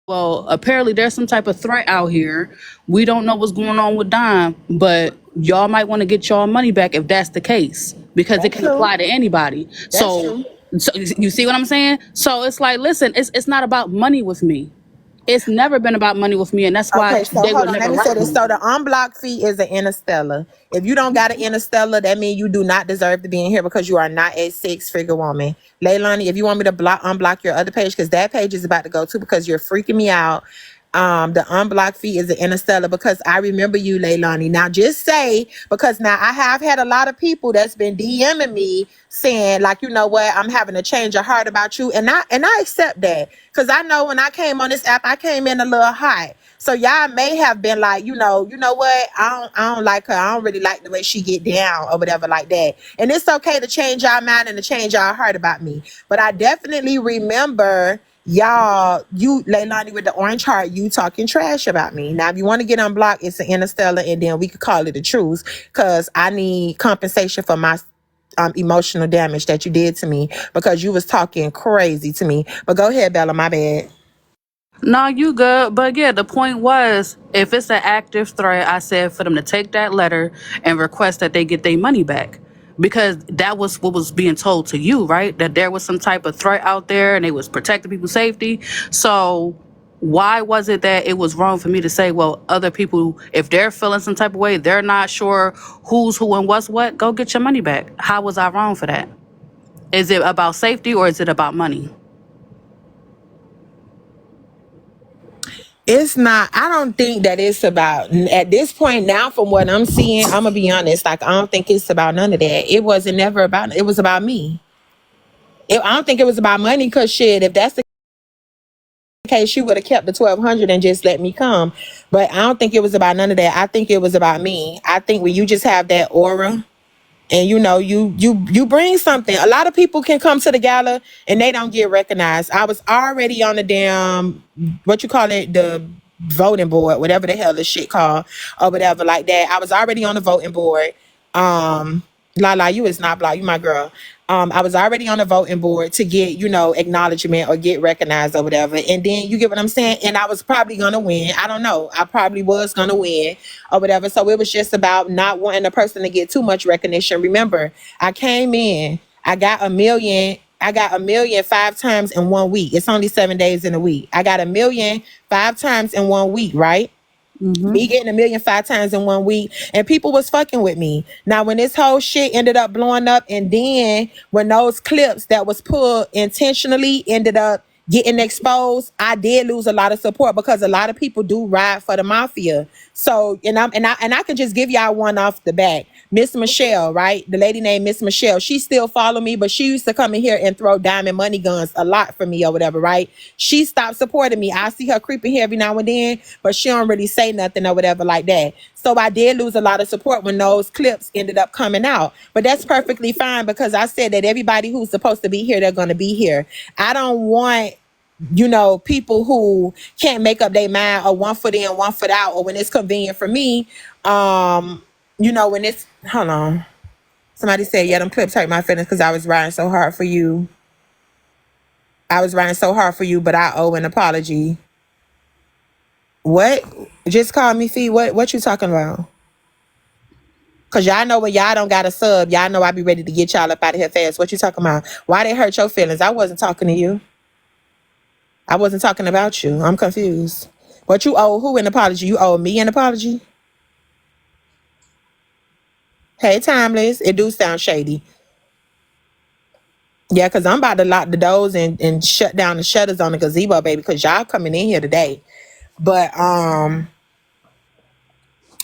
Well, apparently there's some type of threat out here. We don't know what's going on with Dime, but y'all might want to get y'all money back if that's the case, because it That's can true. apply to anybody. That's So, true. so you see what I'm saying? So it's like, listen, it's not about money with me. It's never been about money with me, and that's why Okay, so they hold would on. Let never me say write this. me. So the unblocked fee is an interstellar. If you don't got an interstellar, that means you do not deserve to be in here because you are not a six-figure woman. Leilani, if you want me to unblock your other page, because that page is about to go too, because you're freaking me out. The unblock fee is an interstellar because I remember you, Leilani. Now just say, because now I have had a lot of people that's been DMing me saying, like, you know what, I'm having a change of heart about you. And I accept that. Because I know when I came on this app, I came in a little hot. So y'all may have been like, you know what? I don't like her. I don't really like the way she get down or whatever like that. And it's okay to change our mind and to change our heart about me. But I definitely remember y'all, you Leilani with the orange heart, you talking trash about me. Now, if you want to get unblocked, it's an interstellar, and then we could call it the truth because I need compensation for my emotional damage that you did to me because you was talking crazy to me. But go ahead, Bella, my bad. No, you good. But yeah, the point was, if it's an active threat, I said for them to take that letter and request that they get their money back. Because that was what was being told to you, right? That there was some type of threat out there and they was protecting people's safety. So why was it that it was wrong for me to say, well, other people, if they're feeling some type of way, they're not sure who's who and what's what, go get your money back. How was I wrong for that? Is it about safety or is it about money? It's not, I don't think that it's about, at this point now, from what I'm seeing, I'm gonna be honest, like, I don't think it's about none of that. It wasn't never about, it was about me. I don't think it was about money because shit, if that's the case, she would have kept the 1,200 and just let me come. But I don't think it was about none of that. I think it was about me. I think when you just have that aura and you know you bring something. A lot of people can come to the gala and they don't get recognized. I was already on the damn, what you call it, the voting board, whatever the hell this shit called, or whatever like that. I was already on the voting board. um La, you is not blocked. You my girl. I was already on the voting board to get, acknowledgement or get recognized or whatever. And then you get what I'm saying? And I was probably gonna win. I don't know. I probably was gonna win or whatever. So it was just about not wanting the person to get too much recognition. Remember, I came in, I got a million 5 times in 1 week. It's only 7 days in a week. I got a million 5 times in 1 week, right? Me getting a million 5 times in 1 week, and people was fucking with me. Now, when this whole shit ended up blowing up, and then when those clips that was pulled intentionally ended up getting exposed, I did lose a lot of support because a lot of people do ride for the mafia. So, and I can just give y'all one off the bat. Miss Michelle, right? The lady named Miss Michelle. She still follow me, but she used to come in here and throw diamond money guns a lot for me or whatever, right? She stopped supporting me. I see her creeping here every now and then, but she don't really say nothing or whatever like that. So I did lose a lot of support when those clips ended up coming out. But that's perfectly fine because I said that everybody who's supposed to be here, they're going to be here. I don't want people who can't make up their mind, or one foot in, one foot out, or when it's convenient for me. When it's, hold on. Somebody said, yeah, them clips hurt my feelings because I was riding so hard for you. I was riding so hard for you, but I owe an apology. What? Just call me Fee. What you talking about? Cause y'all know when y'all don't got a sub, y'all know I be ready to get y'all up out of here fast. What you talking about? Why they hurt your feelings? I wasn't talking to you. I wasn't talking about you. I'm confused. What you owe who an apology? You owe me an apology? Hey, Timeless. It do sound shady. Yeah, because I'm about to lock the doors and shut down the shutters on the gazebo, baby, because y'all coming in here today. But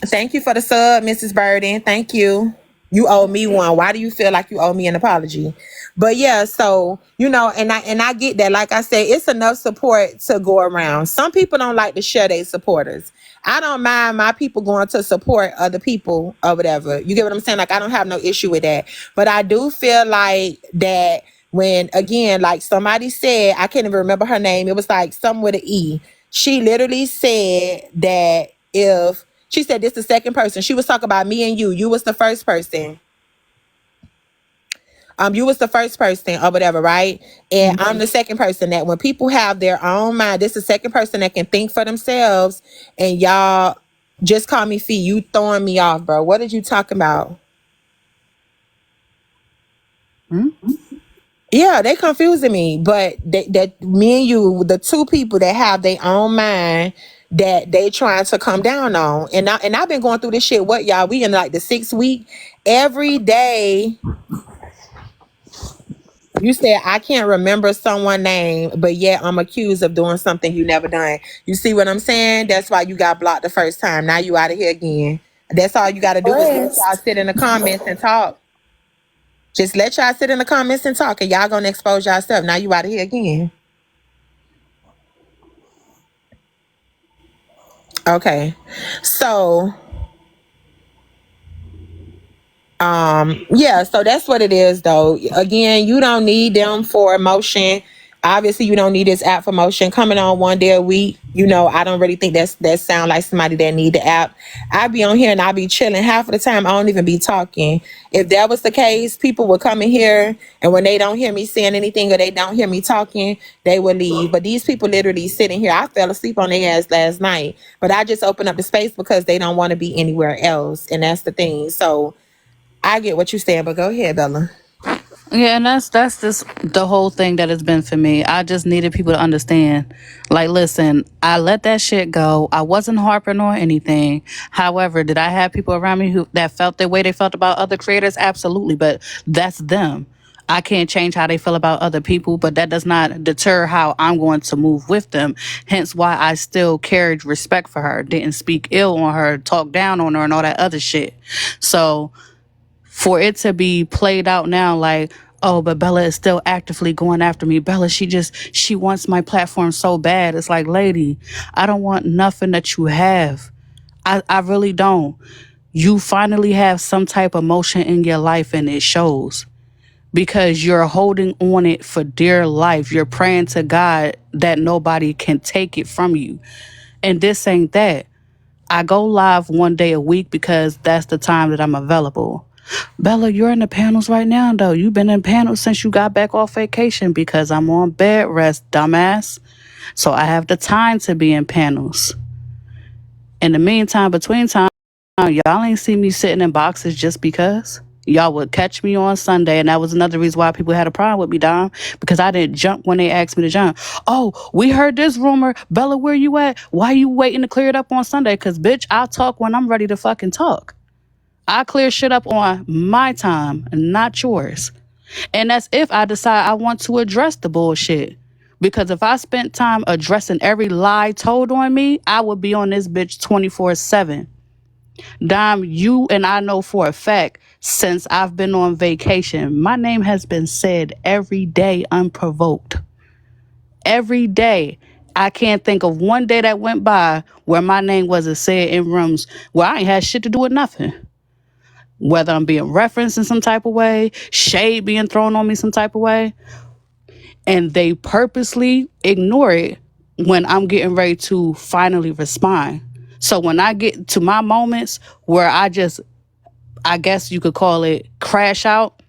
thank you for the sub, Mrs. Burden. Thank you. You owe me one. Why do you feel like you owe me an apology? But yeah, so and I get that. Like I said, it's enough support to go around. Some people don't like to share their supporters. I don't mind my people going to support other people or whatever. You get what I'm saying? Like I don't have no issue with that. But I do feel like that when again, like somebody said, I can't even remember her name. It was like something with an E. She literally said that if she said this the second person. She was talking about me and you. You was the first person. You was the first person or whatever, right? And I'm the second person. That when people have their own mind, this is the second person that can think for themselves. And y'all just call me Fee. You throwing me off, bro. What did you talking about? Hmm? Yeah, they confusing me, but that me and you, the two people that have their own mind that they trying to come down on, and I've been going through this shit. What y'all? We in like the 6th week. Every day, you said I can't remember someone's name, but yet I'm accused of doing something you never done. You see what I'm saying? That's why you got blocked the first time. Now you out of here again. That's all you got to do is let y'all sit in the comments and talk. Just let y'all sit in the comments and talk, and y'all gonna expose y'all stuff. Now you out of here again. Okay. So, yeah, so that's what it is though. Again, you don't need them for emotion. Obviously, you don't need this app for motion. Coming on one day a week, I don't really think that sound like somebody that need the app. I be on here and I be chilling. Half of the time I don't even be talking. If that was the case, people would come in here, and when they don't hear me saying anything or they don't hear me talking, they would leave. But these people literally sitting here. I fell asleep on their ass last night, but I just opened up the space because they don't want to be anywhere else, and that's the thing. So I get what you're saying, but go ahead, Bella. Yeah, and that's just the whole thing that it's been for me. I just needed people to understand. Like, listen, I let that shit go. I wasn't harping on anything. However, did I have people around me who that felt the way they felt about other creators? Absolutely, but that's them. I can't change how they feel about other people, but that does not deter how I'm going to move with them. Hence why I still carried respect for her, didn't speak ill on her, talk down on her, and all that other shit. So for it to be played out now like, oh, but Bella is still actively going after me. Bella, she wants my platform so bad. It's like, lady, I don't want nothing that you have. I really don't. You finally have some type of motion in your life, and it shows because you're holding on it for dear life. You're praying to God that nobody can take it from you. And this ain't that. I go live one day a week because that's the time that I'm available. Bella, you're in the panels right now, though. You've been in panels since you got back off vacation because I'm on bed rest, dumbass. So I have the time to be in panels. In the meantime, between time, y'all ain't see me sitting in boxes just because. Y'all would catch me on Sunday, and that was another reason why people had a problem with me, Dom, because I didn't jump when they asked me to jump. Oh, we heard this rumor. Bella, where you at? Why you waiting to clear it up on Sunday? Because, bitch, I'll talk when I'm ready to fucking talk. I clear shit up on my time, not yours. And that's if I decide I want to address the bullshit. Because if I spent time addressing every lie told on me, I would be on this bitch 24/7. Dom, you and I know for a fact, since I've been on vacation, my name has been said every day unprovoked. Every day. I can't think of one day that went by where my name wasn't said in rooms where I ain't had shit to do with nothing. Whether I'm being referenced in some type of way, shade being thrown on me some type of way, and they purposely ignore it when I'm getting ready to finally respond. So when I get to my moments where I guess you could call it crash out,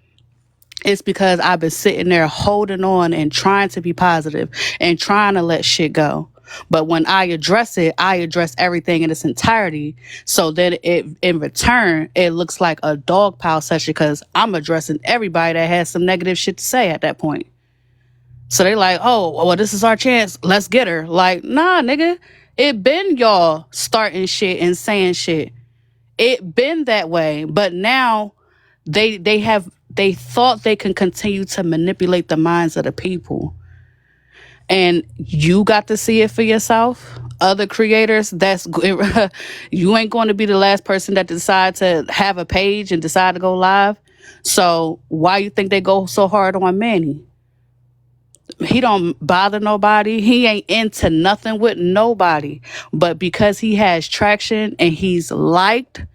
it's because I've been sitting there holding on and trying to be positive and trying to let shit go. But when I address it, I address everything in its entirety. So then in return, it looks like a dog pile session because I'm addressing everybody that has some negative shit to say at that point. So they like, oh, well, this is our chance. Let's get her. Like, nah, nigga. It been y'all starting shit and saying shit. It been that way. But now they thought they can continue to manipulate the minds of the people. And you got to see it for yourself. Other creators, you ain't going to be the last person that decide to have a page and decide to go live. So why you think they go so hard on Manny? He don't bother nobody. He ain't into nothing with nobody. But because he has traction and he's liked,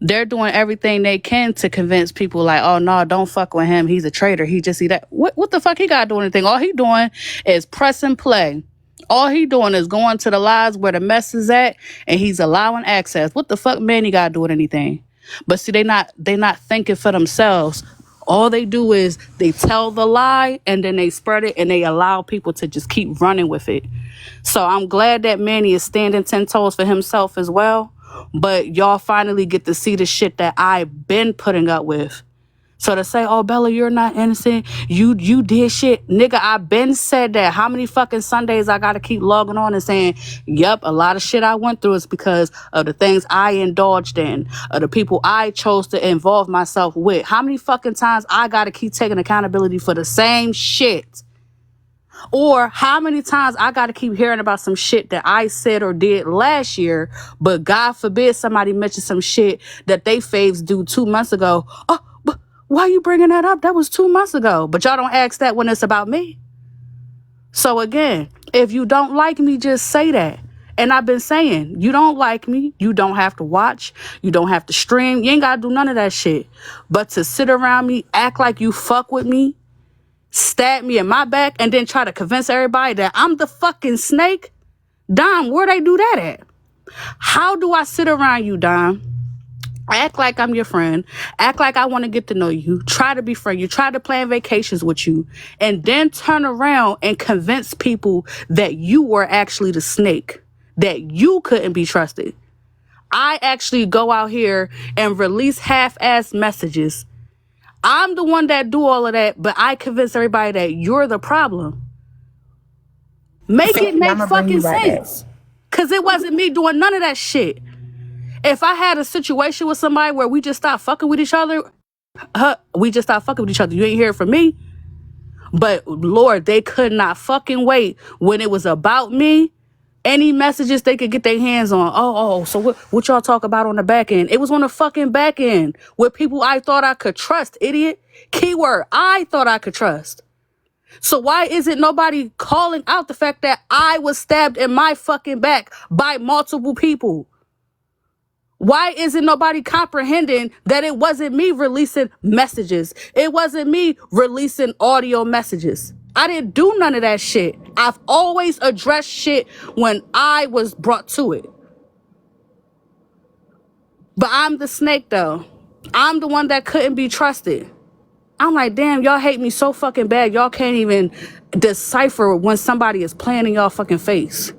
they're doing everything they can to convince people like, oh no, don't fuck with him. He's a traitor. He just see that. What the fuck he got to do anything? All he doing is press and play. All he doing is going to the lives where the mess is at, and he's allowing access. What the fuck man he got to do with anything? But see, they not thinking for themselves. All they do is they tell the lie and then they spread it and they allow people to just keep running with it. So I'm glad that Manny is standing 10 toes for himself as well. But y'all finally get to see the shit that I've been putting up with. So to say, oh, Bella, you're not innocent. You did shit. Nigga, I been said that. How many fucking Sundays I got to keep logging on and saying, yep, a lot of shit I went through is because of the things I indulged in, of the people I chose to involve myself with. How many fucking times I got to keep taking accountability for the same shit? Or how many times I got to keep hearing about some shit that I said or did last year, but God forbid somebody mentioned some shit that they faves do 2 months ago. Oh, but why you bringing that up? That was 2 months ago. But y'all don't ask that when it's about me. So again, if you don't like me, just say that. And I've been saying, you don't like me, you don't have to watch, you don't have to stream, you ain't got to do none of that shit. But to sit around me, act like you fuck with me, stab me in my back, and then try to convince everybody that I'm the fucking snake? Dom, where they do that at? How do I sit around you, Dom? Act like I'm your friend. Act like I want to get to know you. Try to befriend you. Try to plan vacations with you. And then turn around and convince people that you were actually the snake. That you couldn't be trusted. I actually go out here and release half-ass messages. I'm the one that do all of that, but I convince everybody that you're the problem. Make it make fucking sense. Because it wasn't me doing none of that shit. If I had a situation with somebody where we just stopped fucking with each other, you ain't hear it from me. But Lord, they could not fucking wait when it was about me. Any messages they could get their hands on. So what y'all talk about on the back end? It was on the fucking back end with people I thought I could trust, idiot. Keyword, I thought I could trust. So why isn't nobody calling out the fact that I was stabbed in my fucking back by multiple people? Why isn't nobody comprehending that it wasn't me releasing messages? It wasn't me releasing audio messages. I didn't do none of that shit. I've always addressed shit when I was brought to it. But I'm the snake though. I'm the one that couldn't be trusted. I'm like, damn, y'all hate me so fucking bad. Y'all can't even decipher when somebody is playing in y'all fucking face.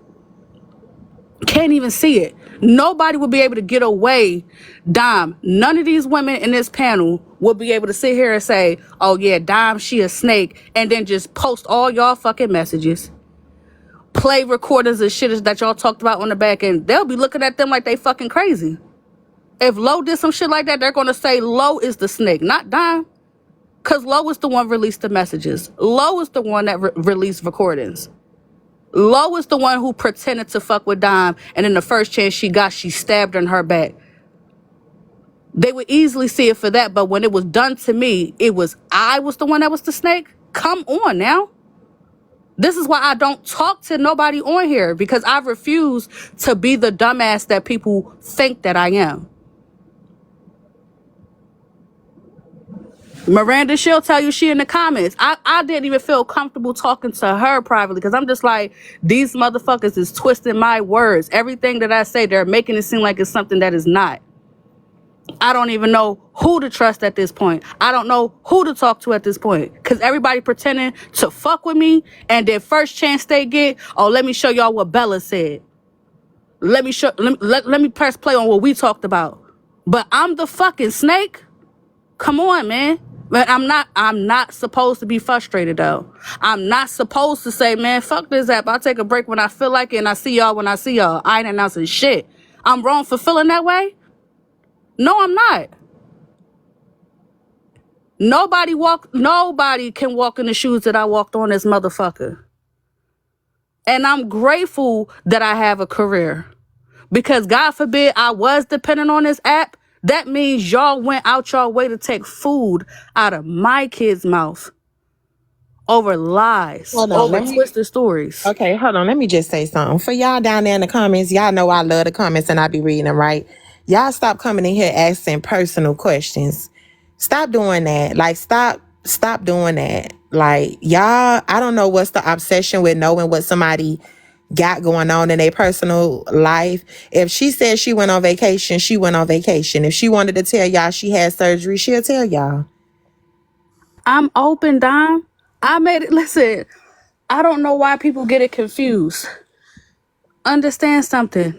Can't even see it. Nobody will be able to get away. Dom, none of these women in this panel will be able to sit here and say, oh yeah, Dom, she a snake, and then just post all y'all fucking messages. Play recordings of shit that y'all talked about on the back end. They'll be looking at them like they fucking crazy. If Lo did some shit like that, they're going to say Lo is the snake, not Dom. Because Lo is the one released the messages. Lo is the one that released recordings. Lo is the one who pretended to fuck with Dom, and in the first chance she got, she stabbed her in her back. They would easily see it for that, but when it was done to me, I was the one that was the snake? Come on now. This is why I don't talk to nobody on here, because I refuse to be the dumbass that people think that I am. Miranda, she'll tell you she in the comments. I didn't even feel comfortable talking to her privately because I'm just like, these motherfuckers is twisting my words. Everything that I say, they're making it seem like it's something that is not. I don't even know who to trust at this point. I don't know who to talk to at this point because everybody pretending to fuck with me, and their first chance they get, oh, let me show y'all what Bella said. Let me press play on what we talked about. But I'm the fucking snake? Come on, man. But I'm not supposed to be frustrated though. I'm not supposed to say, man, fuck this app. I'll take a break when I feel like it, and I see y'all when I see y'all. I ain't announcing shit. I'm wrong for feeling that way? No, I'm not. Nobody can walk in the shoes that I walked on this motherfucker. And I'm grateful that I have a career. Because God forbid I was dependent on this app. That means y'all went out y'all way to take food out of my kid's mouth over lies, over twisted stories. Okay, hold on. Let me just say something. For y'all down there in the comments, y'all know I love the comments and I be reading them, right? Y'all stop coming in here asking personal questions. Stop doing that. Like, stop doing that. Like, y'all, I don't know what's the obsession with knowing what somebody got going on in their personal life. If she said she went on vacation, she went on vacation. If she wanted to tell y'all she had surgery, she'll tell y'all. I'm open, Dom. I made it. Listen, I don't know why people get it confused. Understand something.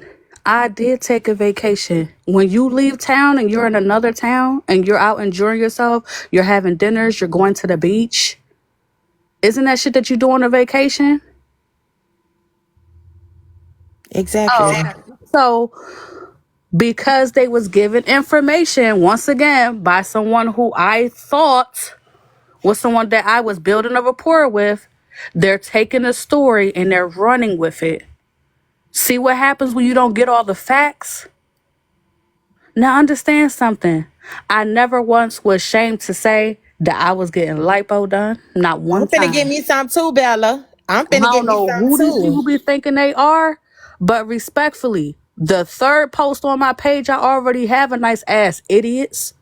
I did take a vacation. When you leave town and you're in another town and you're out enjoying yourself, you're having dinners, you're going to the beach. Isn't that shit that you do on a vacation? Exactly. Oh, so because they was given information once again by someone who I thought was someone that I was building a rapport with, they're taking a story and they're running with it. See what happens when you don't get all the facts? Now understand something. I never once was ashamed to say that I was getting lipo done. Not I'm one finna get time. me some too, Bella. I'm I finna don't get me know some who these too. people be thinking they are, but respectfully, the third post on my page, I already have a nice ass idiots.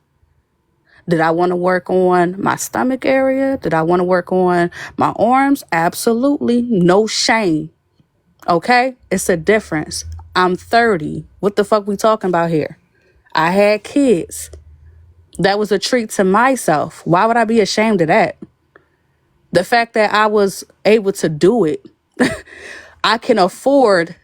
Did I want to work on my stomach area? Did I want to work on my arms? Absolutely. No shame. Okay? It's a difference. I'm 30. What the fuck we talking about here? I had kids. That was a treat to myself. Why would I be ashamed of that? The fact that I was able to do it, I can afford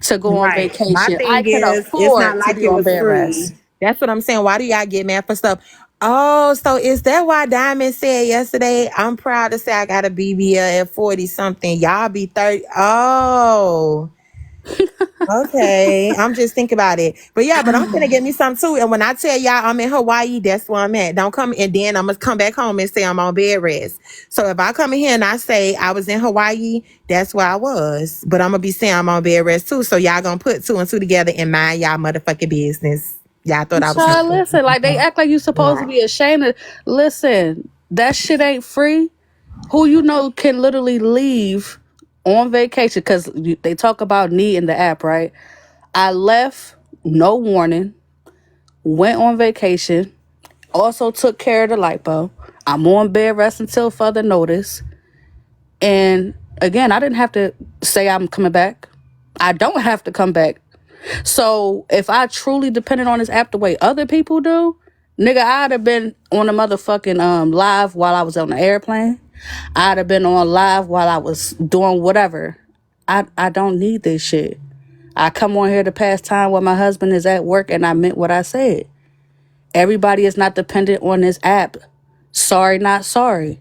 to go on Right. My vacation. I thing can is, it's not afford to like be it on was bed rest. free. That's what I'm saying. Why do y'all get mad for stuff? Oh, so is that why Diamond said yesterday? I'm proud to say I got a BBL at 40 something. Y'all be 30. Oh, okay. I'm just thinking about it. But yeah, but I'm gonna get me some too. And when I tell y'all I'm in Hawaii, that's where I'm at. Don't come and then I'm gonna come back home and say I'm on bed rest. So if I come in here and I say I was in Hawaii, that's where I was. But I'm gonna be saying I'm on bed rest too. So y'all gonna put two and two together and mind y'all motherfucking business. Y'all thought I was Child, listen, like they act like you supposed to right. be ashamed of. Listen, that shit ain't free. Who you know can literally leave on vacation because they talk about needing the app, right? I left, no warning, went on vacation, also took care of the lipo. I'm on bed rest until further notice. And again, I didn't have to say I'm coming back. I don't have to come back. So if I truly depended on this app the way other people do, nigga, I'd have been on a motherfucking live while I was on the airplane. I'd have been on live while I was doing whatever. I don't need this shit. I come on here to pass time while my husband is at work, and I meant what I said. Everybody is not dependent on this app. Sorry, not sorry.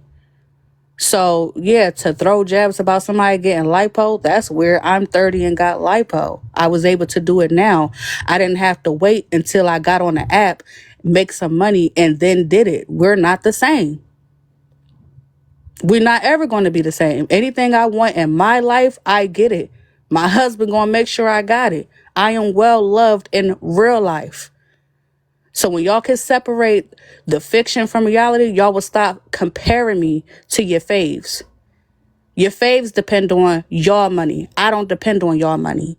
So yeah, to throw jabs about somebody getting lipo, that's where I'm 30 and got lipo. I was able to do it now. I didn't have to wait until I got on the app, make some money, and then did it. We're not the same. We're not ever going to be the same. Anything I want in my life, I get it. My husband going to make sure I got it. I am well loved in real life. So when y'all can separate the fiction from reality, y'all will stop comparing me to your faves. Your faves depend on your money. I don't depend on your money.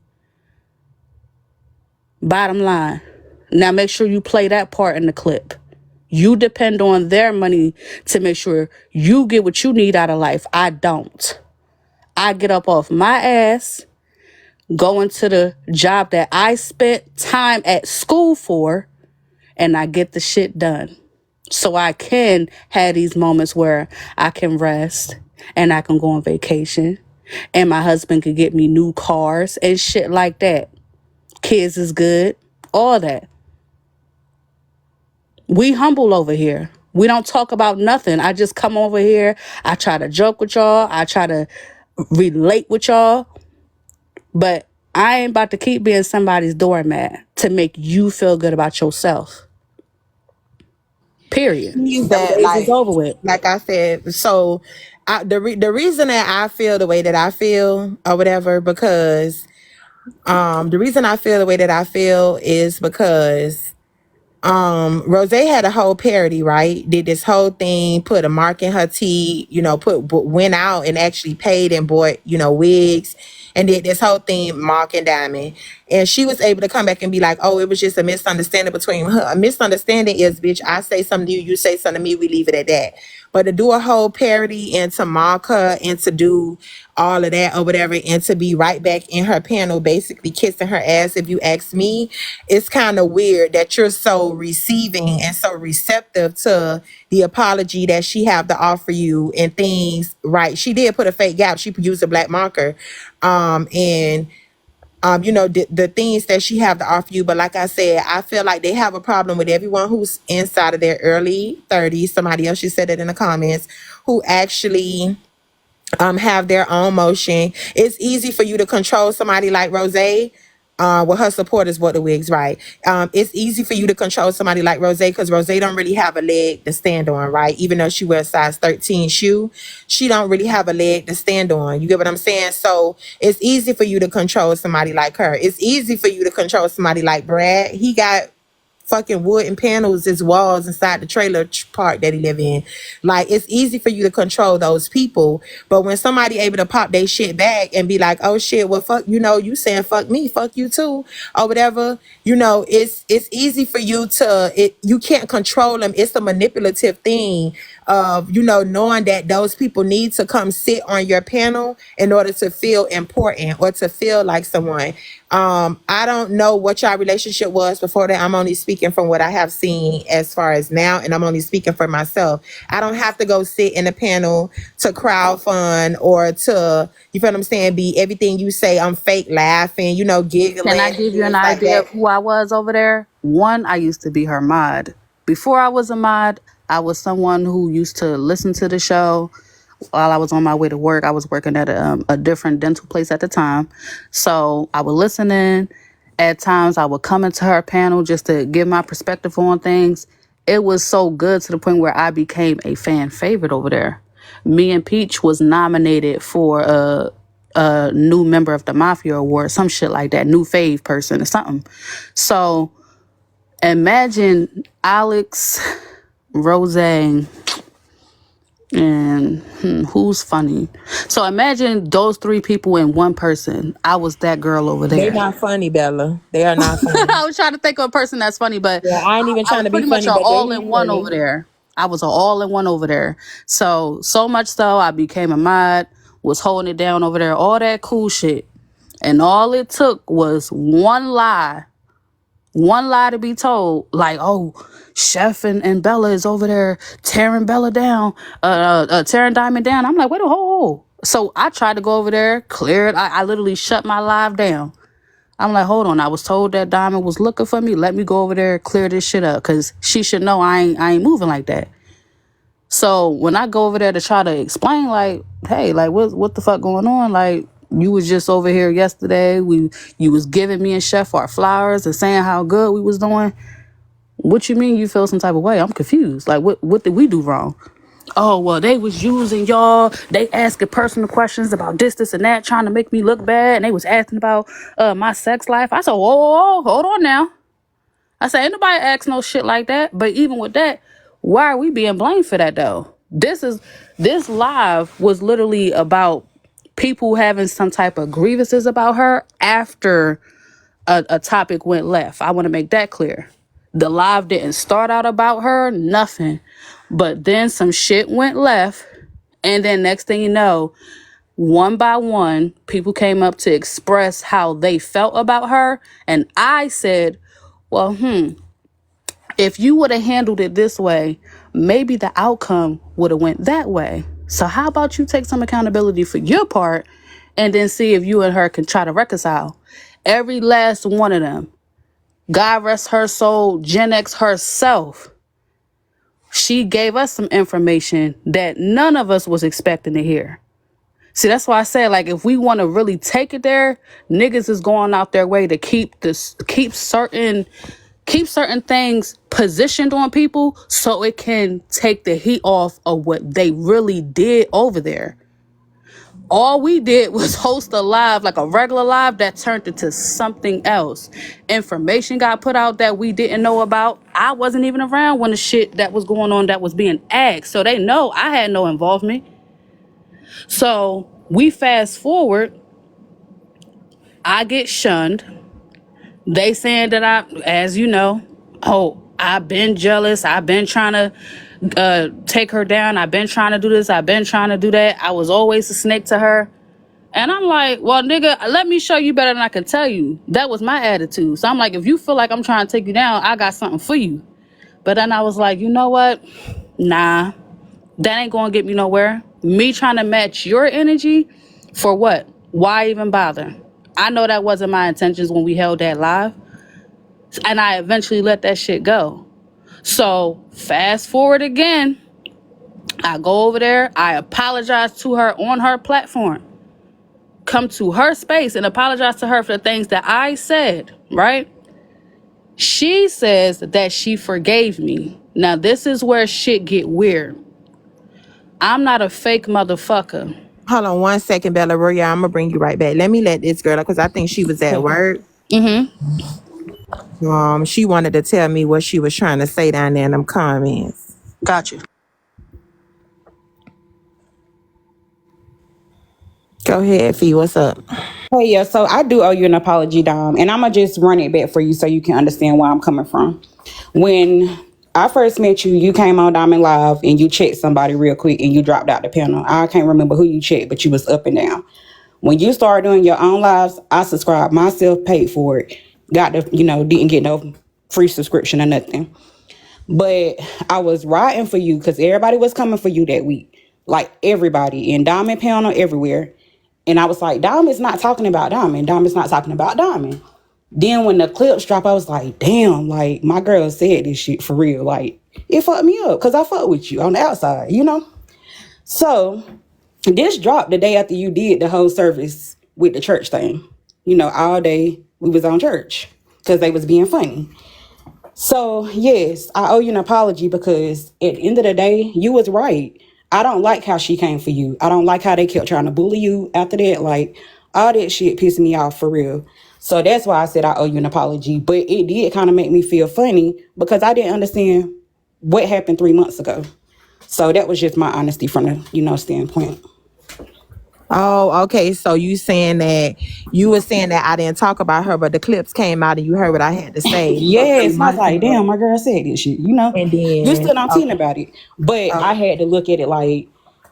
Bottom line. Now make sure you play that part in the clip. You depend on their money to make sure you get what you need out of life. I don't. I get up off my ass, go into the job that I spent time at school for, and I get the shit done. So I can have these moments where I can rest and I can go on vacation and my husband could get me new cars and shit like that. Kids is good, all that. We humble over here. We don't talk about nothing. I just come over here. I try to joke with y'all. I try to relate with y'all. But I ain't about to keep being somebody's doormat to make you feel good about yourself. Period. Use Them that days is over with. like I said. So the reason that I feel the way that I feel or whatever because the reason I feel the way that I feel is because Rose had a whole parody, right? Did this whole thing, put a mark in her teeth, went out and actually paid and bought, wigs and did this whole thing, Mark and Diamond. And she was able to come back and be like, oh, it was just a misunderstanding between her. A misunderstanding is, bitch, I say something to you, you say something to me, we leave it at that. But to do a whole parody and to mock her and to do all of that or whatever, and to be right back in her panel, basically kissing her ass, if you ask me, it's kind of weird that you're so receiving and so receptive to the apology that she have to offer you and things. Right? She did put a fake gap. She used a black marker, and you know, the things that she have to offer you. But like I said, I feel like they have a problem with everyone who's inside of their early 30s. Somebody else, she said it in the comments, who actually have their own motion. It's easy for you to control somebody like Rose. Well, her supporters bought the wigs, right? It's easy for you to control somebody like Rose because Rose don't really have a leg to stand on, right? Even though she wears size 13 shoe, she don't really have a leg to stand on. You get what I'm saying? So it's easy for you to control somebody like her. It's easy for you to control somebody like Brad. He got fucking wood and panels as walls inside the trailer park that he live in. Like, it's easy for you to control those people, but when somebody able to pop their shit back and be like, oh shit, well fuck, you know, you saying fuck me, fuck you too, or whatever, you know, it's easy for you to, you can't control them. It's a manipulative thing of, you know, knowing that those people need to come sit on your panel in order to feel important or to feel like someone. I don't know what your relationship was before that. I'm only speaking from what I have seen as far as now, and I'm only speaking for myself. I don't have to go sit in a panel to crowd fund or to, you feel what I'm saying, be everything you say. I'm fake laughing, you know, giggling. Can I give you an things like idea that. of who I was over there? One, I used to be her mod. Before I was a mod, I was someone who used to listen to the show while I was on my way to work. I was working at a different dental place at the time. So I would listen in. At times, I would come into her panel just to give my perspective on things. It was so good to the point where I became a fan favorite over there. Me and Peach was nominated for a new member of the Mafia Award, some shit like that, new fave person or something. So imagine Alex, Rose, and who's funny. So imagine those three people in one person. I was that girl over They there. not funny, Bella. They are not funny. I was trying to think of a person that's funny, but Yeah, I ain't even I trying was to be pretty much funny, an but they all not in one over funny. there. I was an all in one over there. So much so I became a mod, was holding it down over there, all that cool shit. And all it took was one lie to be told, like, oh, Chef and Bella is over there tearing Bella down, tearing Diamond down. I'm like, wait a hold. So I tried to go over there, clear it. I literally shut my live down. I'm like, hold on. I was told that Diamond was looking for me. Let me go over there, clear this shit up, cause she should know I ain't moving like that. So when I go over there to try to explain, like, hey, like, what the fuck going on? Like, you was just over here yesterday. You was giving me and Chef our flowers and saying how good we was doing. What you mean you feel some type of way? I'm confused. Like, what did we do wrong? Oh, well, they was using y'all. They asking personal questions about this, and that, trying to make me look bad. And they was asking about my sex life. I said, whoa, hold on now. I said, ain't nobody ask no shit like that. But even with that, why are we being blamed for that though? This live was literally about people having some type of grievances about her after a topic went left. I want to make that clear. The live didn't start out about her, nothing. But then some shit went left. And then next thing you know, one by one, people came up to express how they felt about her. And I said, well, if you would have handled it this way, maybe the outcome would have went that way. So how about you take some accountability for your part and then see if you and her can try to reconcile. Every last one of them. God rest her soul, Gen X herself. She gave us some information that none of us was expecting to hear. See, that's why I say, like, if we want to really take it there, niggas is going out their way to keep certain things positioned on people so it can take the heat off of what they really did over there. All we did was host a live, like a regular live, that turned into something else. Information got put out that we didn't know about. I wasn't even around when the shit that was going on that was being asked. So they know I had no involvement. So we fast forward. I get shunned. They saying that as you know, oh, I've been jealous. I've been trying to take her down. I've been trying to do this. I've been trying to do that. I was always a snake to her. And I'm like, well, nigga, let me show you better than I can tell you. That was my attitude. So I'm like, if you feel like I'm trying to take you down, I got something for you. But then I was like, you know what? Nah, that ain't gonna get me nowhere. Me trying to match your energy for what? Why even bother? I know that wasn't my intentions when we held that live. And I eventually let that shit go. So fast forward again, I go over there, I apologize to her on her platform. Come to her space and apologize to her for the things that I said, right? She says that she forgave me. Now this is where shit get weird. I'm not a fake motherfucker. Hold on 1 second, Bella Roya. I'm gonna bring you right back. Let me let this girl, because I think she was at work. She wanted to tell me what she was trying to say down there in them comments. Got you. Go ahead, Fee. What's up? Hey, yeah, so I do owe you an apology, Dom, and I'm gonna just run it back for you so you can understand where I'm coming from. When I first met you, you came on Diamond Live and you checked somebody real quick and you dropped out the panel. I can't remember who you checked, but you was up and down. When you started doing your own lives, I subscribed myself, paid for it, got the, didn't get no free subscription or nothing. But I was riding for you because everybody was coming for you that week. Like everybody in Diamond panel everywhere. And I was like, Diamond's not talking about Diamond. Diamond's not talking about Diamond. Then when the clips dropped, I was like, damn, like my girl said this shit for real. Like it fucked me up because I fuck with you on the outside, So this dropped the day after you did the whole service with the church thing. All day we was on church because they was being funny. So yes, I owe you an apology because at the end of the day, you was right. I don't like how she came for you. I don't like how they kept trying to bully you after that. Like, all that shit pissed me off for real. So that's why I said I owe you an apology. But it did kind of make me feel funny because I didn't understand what happened 3 months ago. So that was just my honesty from the, standpoint. Oh, okay. So you saying that you were saying that I didn't talk about her, but the clips came out and you heard what I had to say. Yes, I was like, damn, my girl said this shit, And then You still not teeing about it. But I had to look at it like,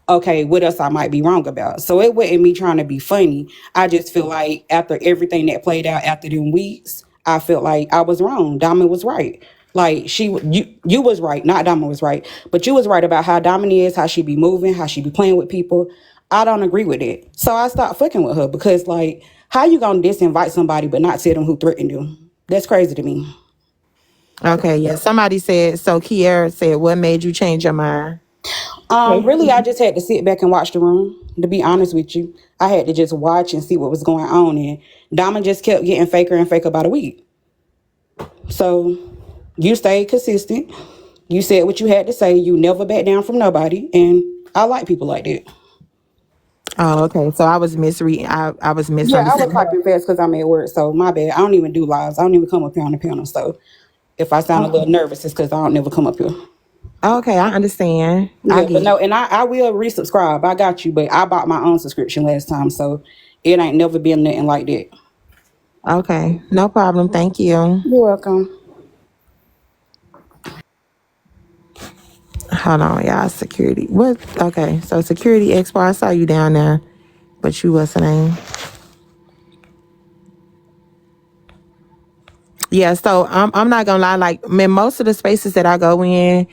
okay, what else I might be wrong about. So it wasn't me trying to be funny. I just feel like after everything that played out after them weeks, I felt like I was wrong. Diamond was right. Like you was right, not Diamond was right, but you was right about how Diamond is, how she be moving, how she be playing with people. I don't agree with it. So I stopped fucking with her because like, how you gonna disinvite somebody but not tell them who threatened you? That's crazy to me. Okay, yeah. Somebody said, so Kiara said, what made you change your mind? Really, I just had to sit back and watch the room. To be honest with you, I had to just watch and see what was going on. And Diamond just kept getting faker and faker about a week. So you stayed consistent. You said what you had to say. You never back down from nobody. And I like people like that. Oh, okay. So I was misreading. I was Yeah, I was misunderstanding. typing fast because I'm at work. So my bad. I don't even do lives. I don't even come up here on the panel. So if I sound a little nervous, it's because I don't never come up here. Okay, I understand. I Yeah, get but no, it. and I will resubscribe. I got you, but I bought my own subscription last time, so it ain't never been nothing like that. Okay, no problem. Thank you. You're welcome. Hold on, y'all. Security. What? Okay, so Security Expo. I saw you down there, but you wasn't. Yeah, so I'm not gonna lie, like man, most of the spaces that I go in,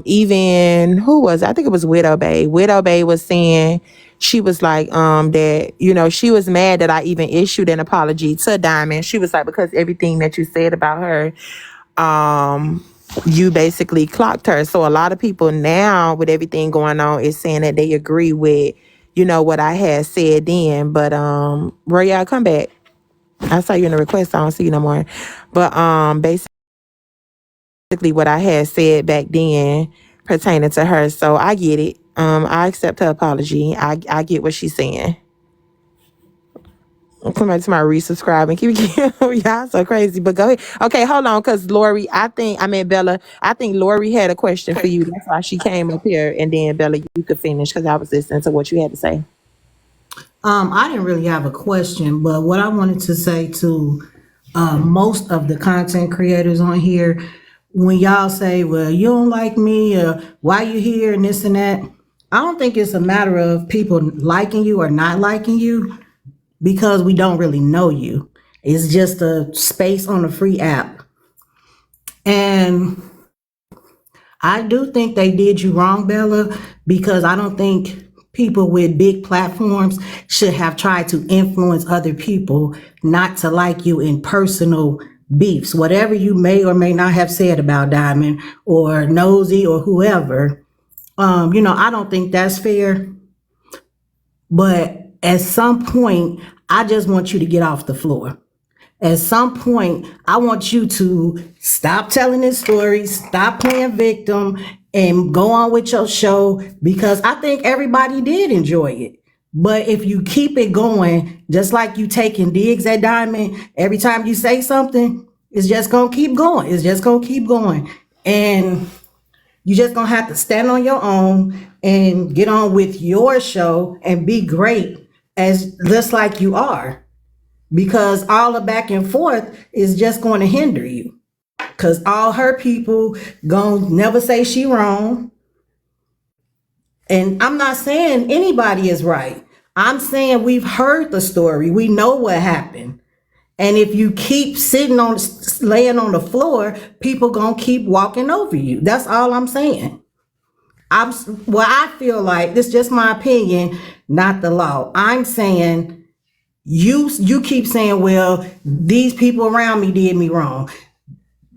even who was I think it was Widow Bay. Widow Bay was saying she was like that, she was mad that I even issued an apology to Diamond. She was like, because everything that you said about her, you basically clocked her. So a lot of people now with everything going on is saying that they agree with, what I had said then. But Royale, come back. I saw you in the request. I don't see you no more. But basically what I had said back then pertaining to her. So I get it. I accept her apology. I get what she's saying. Come back to my resubscribe and keep y'all so crazy. But go ahead. Okay, hold on, because Lori, Bella, I think Lori had a question for you. That's why she came up here. And then Bella, you could finish because I was listening to what you had to say. I didn't really have a question, but what I wanted to say to most of the content creators on here, when y'all say, well, you don't like me, or why you here and this and that, I don't think it's a matter of people liking you or not liking you because we don't really know you. It's just a space on a free app. And I do think they did you wrong, Bella, because I don't think people with big platforms should have tried to influence other people not to like you in personal beefs. Whatever you may or may not have said about Diamond or Nosy or whoever, I don't think that's fair. But at some point, I just want you to get off the floor. At some point, I want you to stop telling this story, stop playing victim, and go on with your show because I think everybody did enjoy it. But if you keep it going, just like you taking digs at Diamond, every time you say something, it's just gonna keep going. It's just gonna keep going. And you just gonna have to stand on your own and get on with your show and be great as just like you are, because all the back and forth is just going to hinder you, because all her people gonna never say she wrong. And I'm not saying anybody is right. I'm saying we've heard the story, we know what happened. And if you keep laying on the floor, people gonna keep walking over you. That's all I'm saying. I feel like this is just my opinion, not the law. I'm saying you keep saying, well, these people around me did me wrong.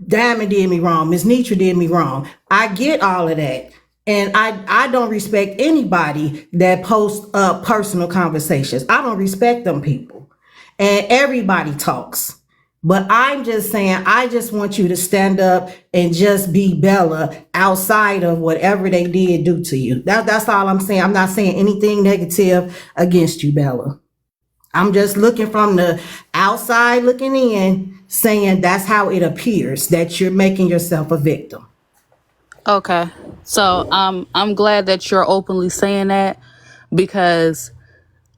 Diamond did me wrong. Miss Nitra did me wrong. I get all of that. And I don't respect anybody that posts up personal conversations. I don't respect them people. And everybody talks. But I'm just saying, I just want you to stand up and just be Bella outside of whatever they did do to you. That's all I'm saying. I'm not saying anything negative against you, Bella. I'm just looking from the outside looking in, saying that's how it appears that you're making yourself a victim. Okay. So I'm glad that you're openly saying that, because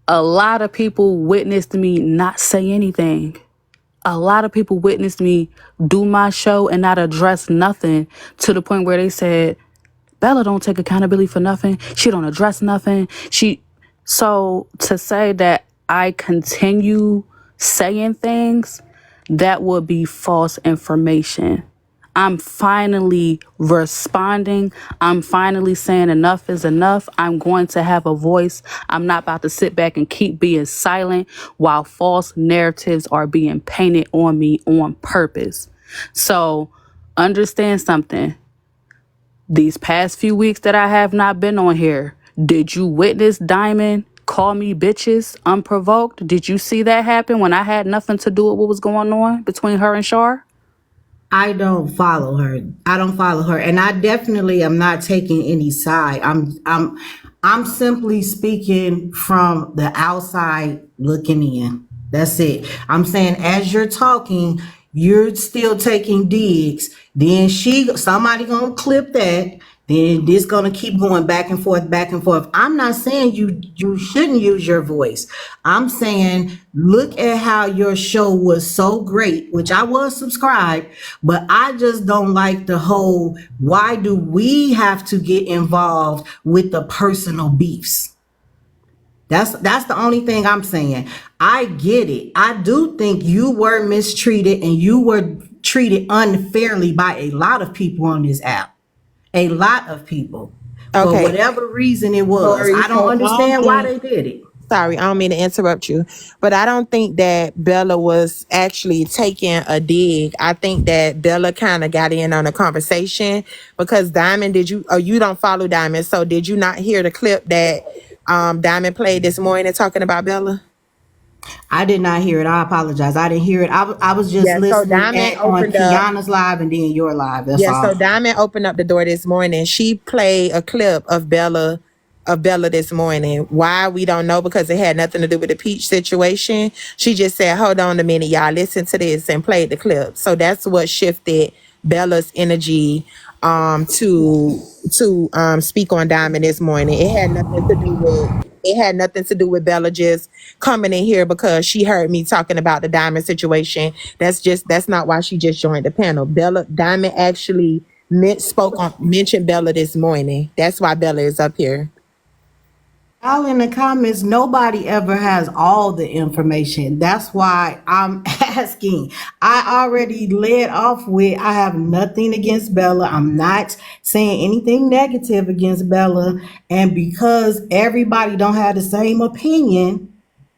a lot of people witnessed me not say anything. A lot of people witnessed me do my show and not address nothing, to the point where they said, Bella don't take accountability for nothing. She don't address nothing. So to say that I continue saying things, that would be false information. I'm finally responding. I'm finally saying enough is enough. I'm going to have a voice. I'm not about to sit back and keep being silent while false narratives are being painted on me on purpose. So understand something. These past few weeks that I have not been on here, did you witness Diamond call me bitches unprovoked? Did you see that happen when I had nothing to do with what was going on between her and Shar? I don't follow her. And I definitely am not taking any side. I'm simply speaking from the outside looking in. That's it. I'm saying as you're talking, you're still taking digs. Then somebody gonna clip that. Then this gonna keep going back and forth, back and forth. I'm not saying you shouldn't use your voice. I'm saying look at how your show was so great, which I was subscribed, but I just don't like the whole, why do we have to get involved with the personal beefs? That's the only thing I'm saying. I get it. I do think you were mistreated and you were treated unfairly by a lot of people on this app. A lot of people. For whatever reason it was. Sorry, I don't understand why they did it. Sorry, I don't mean to interrupt you, but I don't think that Bella was actually taking a dig. I think that Bella kind of got in on the conversation because Diamond, you don't follow Diamond, so did you not hear the clip that Diamond played this morning talking about Bella? I did not hear it. I apologize. I didn't hear it. I was just listening on Kiana's live and then your live. That's all. So Diamond opened up the door this morning. She played a clip of Bella this morning. Why, we don't know, because it had nothing to do with the Peach situation. She just said, hold on a minute, y'all, listen to this, and played the clip. So that's what shifted Bella's energy to speak on Diamond this morning. It had nothing to do with It had nothing to do with Bella just coming in here because she heard me talking about the Diamond situation. That's not why she just joined the panel. Bella Diamond actually mentioned Bella this morning. That's why Bella is up here. All in the comments, nobody ever has all the information. That's why I'm asking. I already led off with I have nothing against Bella. I'm not saying anything negative against Bella. And because everybody don't have the same opinion,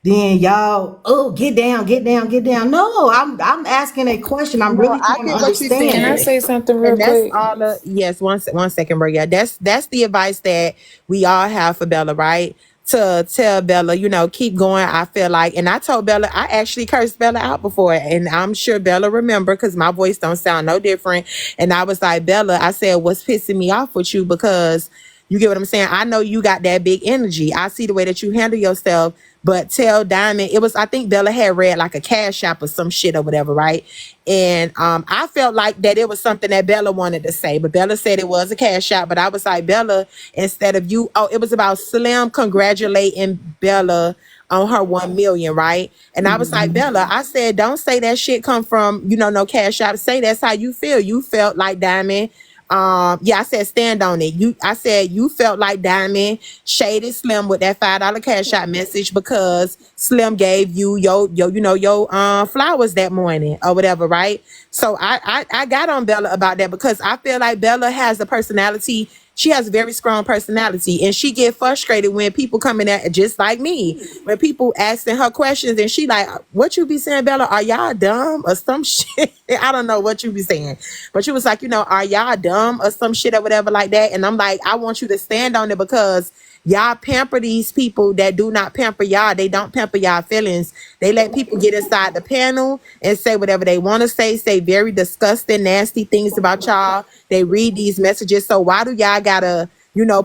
then y'all, oh, get down, get down, get down. No, I'm asking a question. I'm No, really I trying to get what you're Can understand I saying. say this. something real And that's quick? all the yes, one second, bro. Yeah, that's the advice that we all have for Bella, right? To tell Bella, keep going. I feel like, and I told Bella, I actually cursed Bella out before, and I'm sure Bella remember because my voice don't sound no different. And I was like, Bella, I said, what's pissing me off with you? Because you get what I'm saying? I know you got that big energy. I see the way that you handle yourself. But tell Diamond, I think Bella had read like a cash app or some shit or whatever, right? And I felt like that it was something that Bella wanted to say, but Bella said it was a cash app. But I was like, Bella, instead of it was about Slim congratulating Bella on her 1 million, right? And I was like, Bella, I said, don't say that shit come from, no cash app. Say that's how you feel. You felt like Diamond. Yeah, I said stand on it. I said you felt like Diamond shaded Slim with that $5 cash out message because Slim gave you your flowers that morning or whatever, right? So I got on Bella about that because I feel like Bella has a personality. She has a very strong personality, and she get frustrated when people coming at just like me. When people asking her questions, and she like, "What you be saying, Bella? Are y'all dumb or some shit?" I don't know what you be saying, but she was like, "Are y'all dumb or some shit or whatever like that?" And I'm like, I want you to stand on it because y'all pamper these people that do not pamper y'all. They don't pamper y'all feelings. They let people get inside the panel and say whatever they want to say very disgusting, nasty things about y'all. They read these messages. So why do y'all gotta,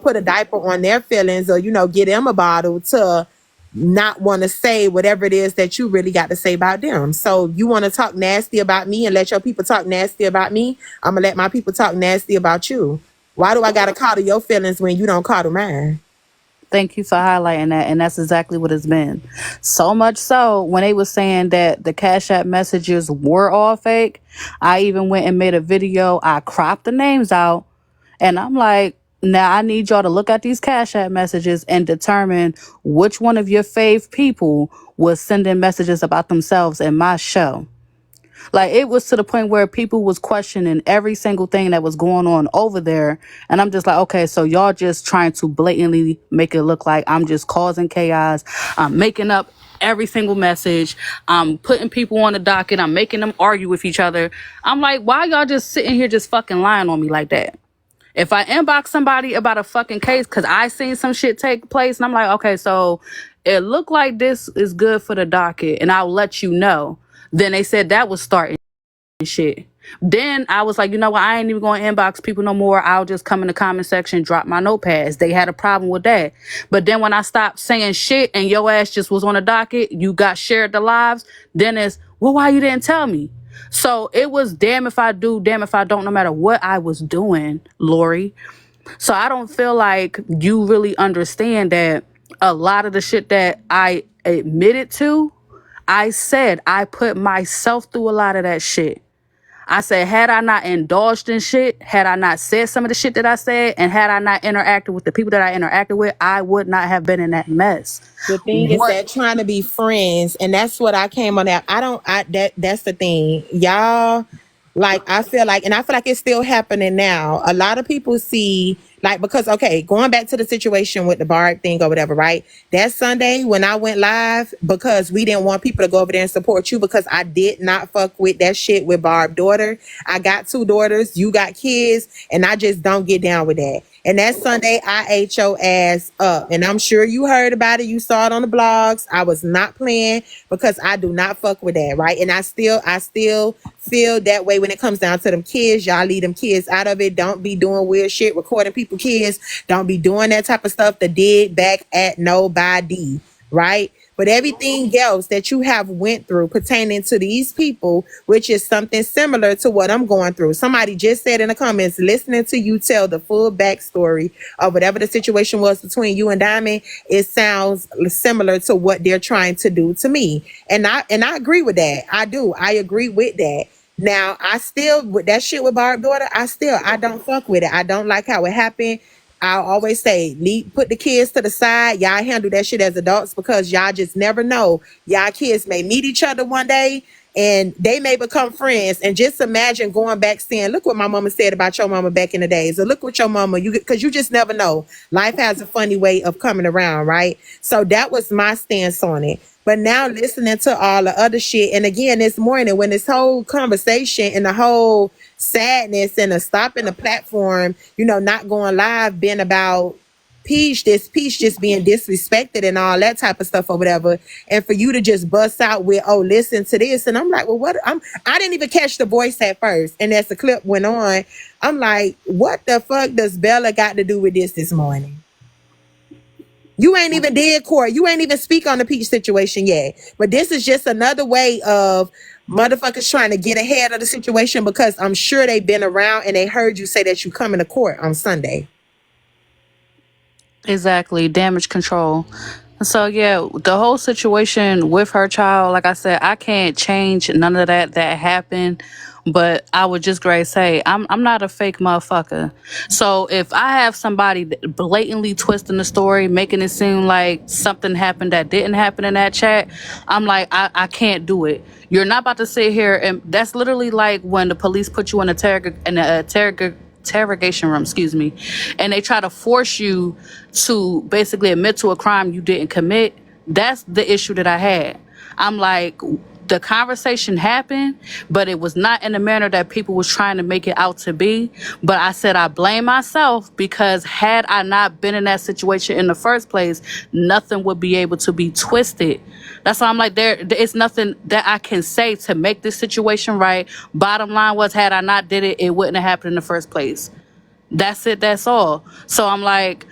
put a diaper on their feelings or, get them a bottle to not want to say whatever it is that you really got to say about them? So you want to talk nasty about me and let your people talk nasty about me? I'm gonna let my people talk nasty about you. Why do I gotta coddle your feelings when you don't coddle mine? Thank you for highlighting that. And that's exactly what it's been. So much so, when they was saying that the Cash App messages were all fake, I even went and made a video. I cropped the names out. And I'm like, now I need y'all to look at these Cash App messages and determine which one of your fave people was sending messages about themselves in my show. Like, it was to the point where people was questioning every single thing that was going on over there. And I'm just like, okay, so y'all just trying to blatantly make it look like I'm just causing chaos. I'm making up every single message. I'm putting people on the docket. I'm making them argue with each other. I'm like, why y'all just sitting here just fucking lying on me like that? If I inbox somebody about a fucking case because I seen some shit take place and I'm like, okay, so it looked like this is good for the docket and I'll let you know. Then they said that was starting shit. Then I was like, you know what? I ain't even going to inbox people no more. I'll just come in the comment section, drop my notepads. They had a problem with that. But then when I stopped saying shit and your ass just was on the docket, you got shared the lives, then it's, well, why you didn't tell me? So it was damn if I do, damn if I don't, no matter what I was doing, Lori. So I don't feel like you really understand that a lot of the shit that I admitted to, I said I put myself through a lot of that shit. I said, had I not indulged in shit, had I not said some of the shit that I said, and had I not interacted with the people that I interacted with, I would not have been in that mess. The thing is What? that trying to be friends, and that's what I came on that. That's the thing. Y'all, like, I feel like it's still happening now. A lot of people see, like, because, okay, going back to the situation with the Barb thing or whatever, right? That Sunday when I went live, because we didn't want people to go over there and support you, because I did not fuck with that shit with Barb's daughter. I got 2 daughters, you got kids, and I just don't get down with that. And that Sunday, I ate your ass up. And I'm sure you heard about it. You saw it on the blogs. I was not playing because I do not fuck with that, right? And I still feel that way when it comes down to them kids. Y'all leave them kids out of it. Don't be doing weird shit, recording people kids. Don't be doing that type of stuff to dig back at nobody, right? but everything else that you have went through pertaining to these people, which is something similar to what I'm going through. Somebody just said in the comments, listening to you tell the full backstory of whatever the situation was between you and Diamond, it sounds similar to what they're trying to do to me. And I agree with that. I agree with that. Now, I still, with that shit with Barb daughter, I don't fuck with it. I don't like how it happened. I'll always say, put the kids to the side. Y'all handle that shit as adults, because y'all just never know. Y'all kids may meet each other one day and they may become friends. And just imagine going back saying, look what my mama said about your mama back in the days. Or look what your mama, because you just never know. Life has a funny way of coming around, right? So that was my stance on it. But now listening to all the other shit, and again this morning when this whole conversation and the whole sadness and the stopping the platform, not going live, being about Peach just being disrespected and all that type of stuff or whatever, and for you to just bust out with, oh, listen to this, and I'm like, well, what? I didn't even catch the voice at first, and as the clip went on, I'm like, what the fuck does Bella got to do with this morning? You ain't even did court. You ain't even speak on the Peach situation yet. But this is just another way of motherfuckers trying to get ahead of the situation, because I'm sure they've been around and they heard you say that you coming to court on Sunday. Exactly, damage control. So yeah, the whole situation with her child, like I said, I can't change none of that happened. But I would just grade say I'm not a fake motherfucker. So if I have somebody blatantly twisting the story, making it seem like something happened that didn't happen in that chat, I'm like, I can't do it. You're not about to sit here, and that's literally like when the police put you in a interrogation room, and they try to force you to basically admit to a crime you didn't commit. That's the issue that I had. I'm like, the conversation happened, but it was not in the manner that people was trying to make it out to be. But I said I blame myself, because had I not been in that situation in the first place, nothing would be able to be twisted. That's why I'm like, there is nothing that I can say to make this situation right. Bottom line was, had I not did it, it wouldn't have happened in the first place. That's it, that's all. So I'm like,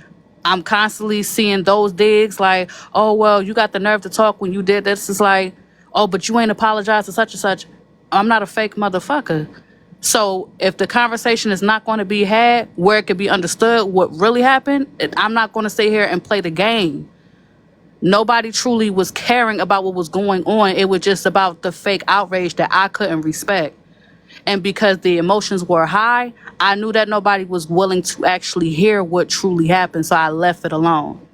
I'm constantly seeing those digs like, oh, well, you got the nerve to talk when you did this. It's like, oh, but you ain't apologized to such and such. I'm not a fake motherfucker. So if the conversation is not going to be had where it can be understood what really happened, I'm not going to sit here and play the game. Nobody truly was caring about what was going on. It was just about the fake outrage that I couldn't respect. And because the emotions were high, I knew that nobody was willing to actually hear what truly happened. So I left it alone.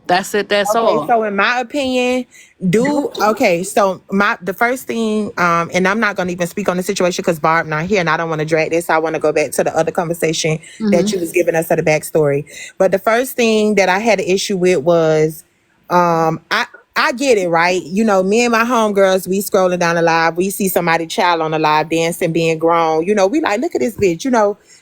That's it. That's Okay, all. so in my opinion, the first thing, and I'm not gonna even speak on the situation because Barb not here, and I don't want to drag this. I want to go back to the other conversation that you was giving us of the backstory. But the first thing that I had an issue with was, I get it, right? Me and my homegirls, we scrolling down the live, we see somebody child on the live dancing, being grown. We like, look at this bitch.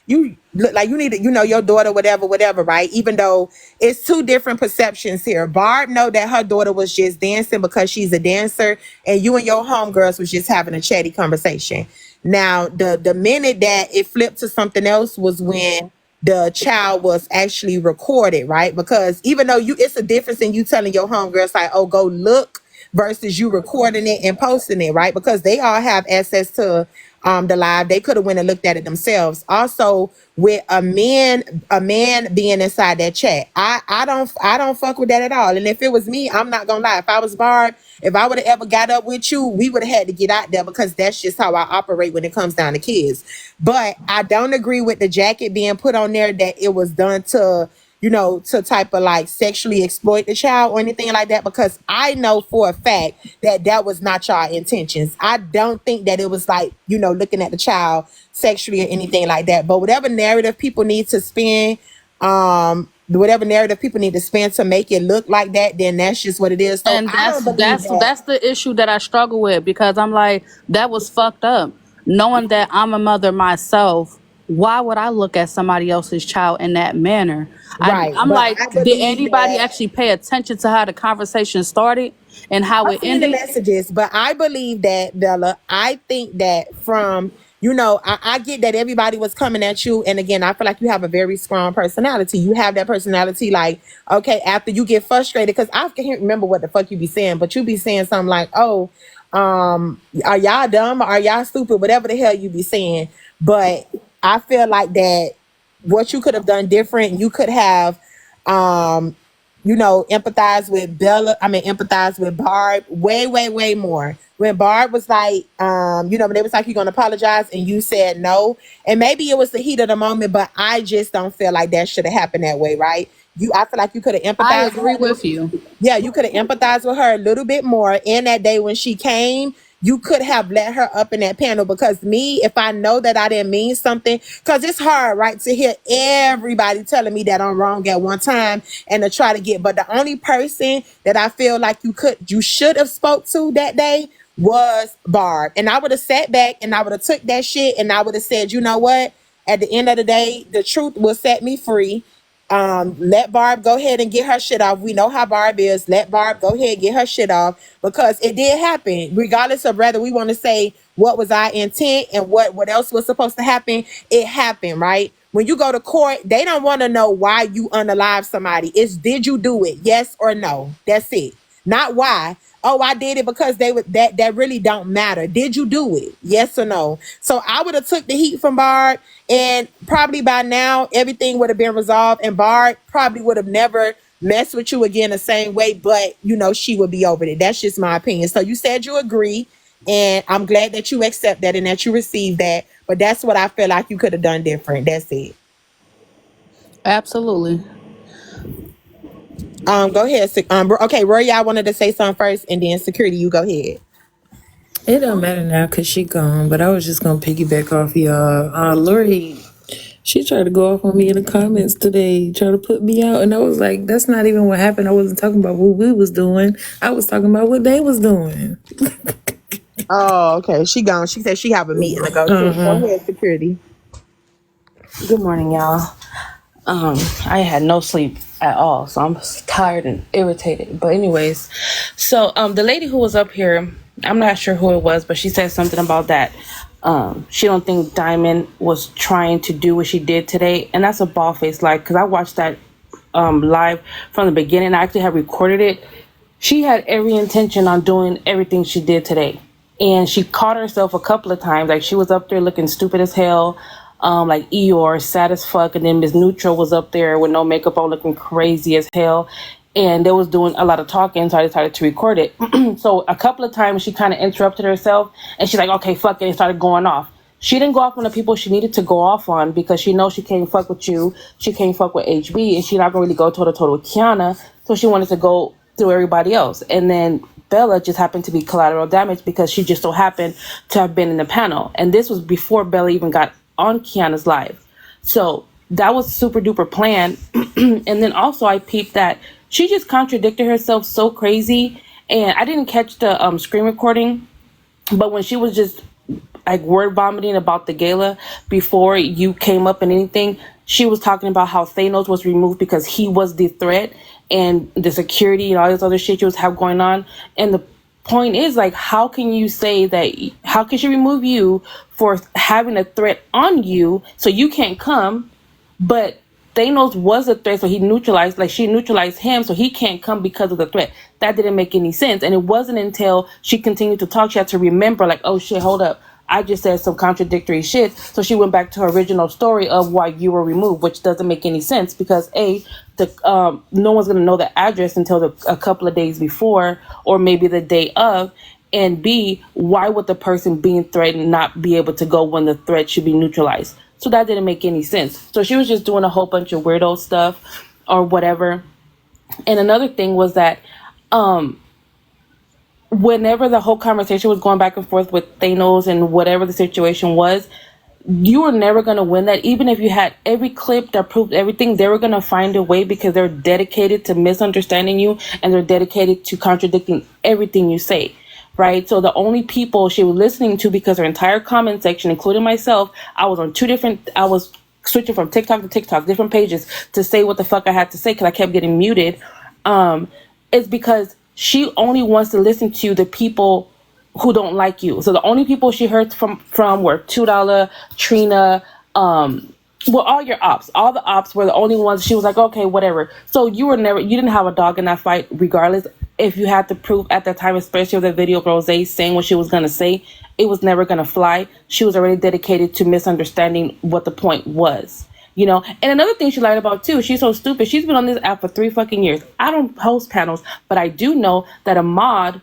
You look like you need to, your daughter, whatever, right? Even though it's two different perceptions here. Barb know that her daughter was just dancing because she's a dancer, and you and your homegirls was just having a chatty conversation. Now, the minute that it flipped to something else was when the child was actually recorded, right? Because even though it's a difference in you telling your homegirls like, oh, go look, versus you recording it and posting it, right? Because they all have access to the live. They could have went and looked at it themselves. Also, with a man being inside that chat, I don't fuck with that at all. And if it was me, I'm not gonna lie. If I was Barb, if I would have ever got up with you, we would have had to get out there, because that's just how I operate when it comes down to kids. But I don't agree with the jacket being put on there that it was done to to type of like sexually exploit the child or anything like that, because I know for a fact that that was not y'all intentions. I don't think that it was like, looking at the child sexually or anything like that. But whatever narrative people need to spin, whatever narrative people need to spin to make it look like that, then that's just what it is. So And I don't believe that. that's the issue that I struggle with, because I'm like, that was fucked up. Knowing that I'm a mother myself, why would I look at somebody else's child in that manner? Right. I'm But like, I did believe anybody that. actually pay attention to how the conversation started and how I've it seen the ended? messages, but I believe that, Bella, I think that from you know, I get that everybody was coming at you. And again, I feel like you have a very strong personality. You have that personality, like, okay, after you get frustrated, because I can't remember what the fuck you be saying, but you be saying something like, oh, are y'all dumb? Are y'all stupid? Whatever the hell you be saying. But I feel like that what you could have done different, you could have, you know, empathize with Bella. I mean, empathize with Barb way, way, way more. When Barb was like, you know, when they was like, you're gonna apologize, and you said no, and maybe it was the heat of the moment, but I just don't feel like that should have happened that way, right? I feel like you could have I empathized with agree her. with you. Yeah, you could have empathized with her a little bit more. In that day when she came, you could have let her up in that panel, because me, if I know that I didn't mean something, because it's hard, right, to hear everybody telling me that I'm wrong at one time and to try to get, but the only person that I feel like you should have spoke to that day was Barb. And I would have sat back and I would have took that shit and I would have said, you know what? At the end of the day, the truth will set me free. Let Barb go ahead and get her shit off. We know how Barb is. Let Barb go ahead and get her shit off, because it did happen. Regardless of whether we want to say what was our intent and what else was supposed to happen, it happened, right? When you go to court, they don't want to know why you unalive somebody. It's, did you do it? Yes or no? That's it. Not why. Oh, I did it because they would, that really don't matter. Did you do it? Yes or no? So I would have took the heat from Barb, and probably by now everything would have been resolved, and Barb probably would have never messed with you again the same way, but you know, she would be over it. That's just my opinion. So you said you agree, and I'm glad that you accept that and that you received that. But that's what I feel like you could have done different. That's it. Absolutely. Go ahead. Okay, Roy, I wanted to say something first, and then security, you go ahead. It don't matter now because she gone, but I was just going to piggyback off y'all. Lori, she tried to go off on me in the comments today, try to put me out. And I was like, that's not even what happened. I wasn't talking about what we was doing. I was talking about what they was doing. Oh, okay. She gone. She said she have a meeting to go to. Go ahead, security. Good morning, y'all. I had no sleep at all, so I'm tired and irritated. But anyways, so the lady who was up here, I'm not sure who it was, but she said something about that. She don't think Diamond was trying to do what she did today, and that's a ball face lie. Because I watched that live from the beginning. I actually have recorded it. She had every intention on doing everything she did today, and she caught herself a couple of times. Like, she was up there looking stupid as hell. Like Eeyore, sad as fuck, and then Miss Neutral was up there with no makeup on, looking crazy as hell, and they was doing a lot of talking, so I decided to record it. So a couple of times she kind of interrupted herself, and she's like, okay, fuck it, and started going off. She didn't go off on the people she needed to go off on, because she knows she can't fuck with you, she can't fuck with HB, and she's not gonna really go toe-to-toe with Kiana, so she wanted to go through everybody else. And then Bella just happened to be collateral damage because she just so happened to have been in the panel, and this was before Bella even got on Kiana's live. So that was super duper planned. And then also I peeped that she just contradicted herself so crazy, and I didn't catch the screen recording, but when she was just like word vomiting about the gala before you came up and anything, she was talking about how Thanos was removed because he was the threat, and the security and all this other shit you was have going on. And the point is, like, how can you say that? How can she remove you for having a threat on you so you can't come? But Thanos was a threat, so he neutralized, like, she neutralized him, so he can't come because of the threat. That didn't make any sense. And it wasn't until she continued to talk, she had to remember, like, oh shit, hold up, I just said some contradictory shit. So she went back to her original story of why you were removed, which doesn't make any sense, because no one's gonna know the address until a couple of days before, or maybe the day of. And B, why would the person being threatened not be able to go when the threat should be neutralized? So that didn't make any sense. So she was just doing a whole bunch of weirdo stuff or whatever. And another thing was that whenever the whole conversation was going back and forth with Thanos and whatever the situation was, you were never going to win that. Even if you had every clip that proved everything, they were going to find a way, because they're dedicated to misunderstanding you, and they're dedicated to contradicting everything you say, right? So the only people she was listening to, because her entire comment section, including myself, I was switching from TikTok to TikTok, different pages, to say what the fuck I had to say, because I kept getting muted. It's because she only wants to listen to the people who don't like you. So the only people she heard from were $2, Trina, well, all your ops, all the ops were the only ones. She was like, okay, whatever. So you didn't have a dog in that fight, regardless. If you had to prove at that time, especially with the video of Rose saying what she was gonna say, it was never gonna fly. She was already dedicated to misunderstanding what the point was. You know, and another thing she lied about too, she's so stupid. She's been on this app for 3 fucking years. I don't host panels, but I do know that a mod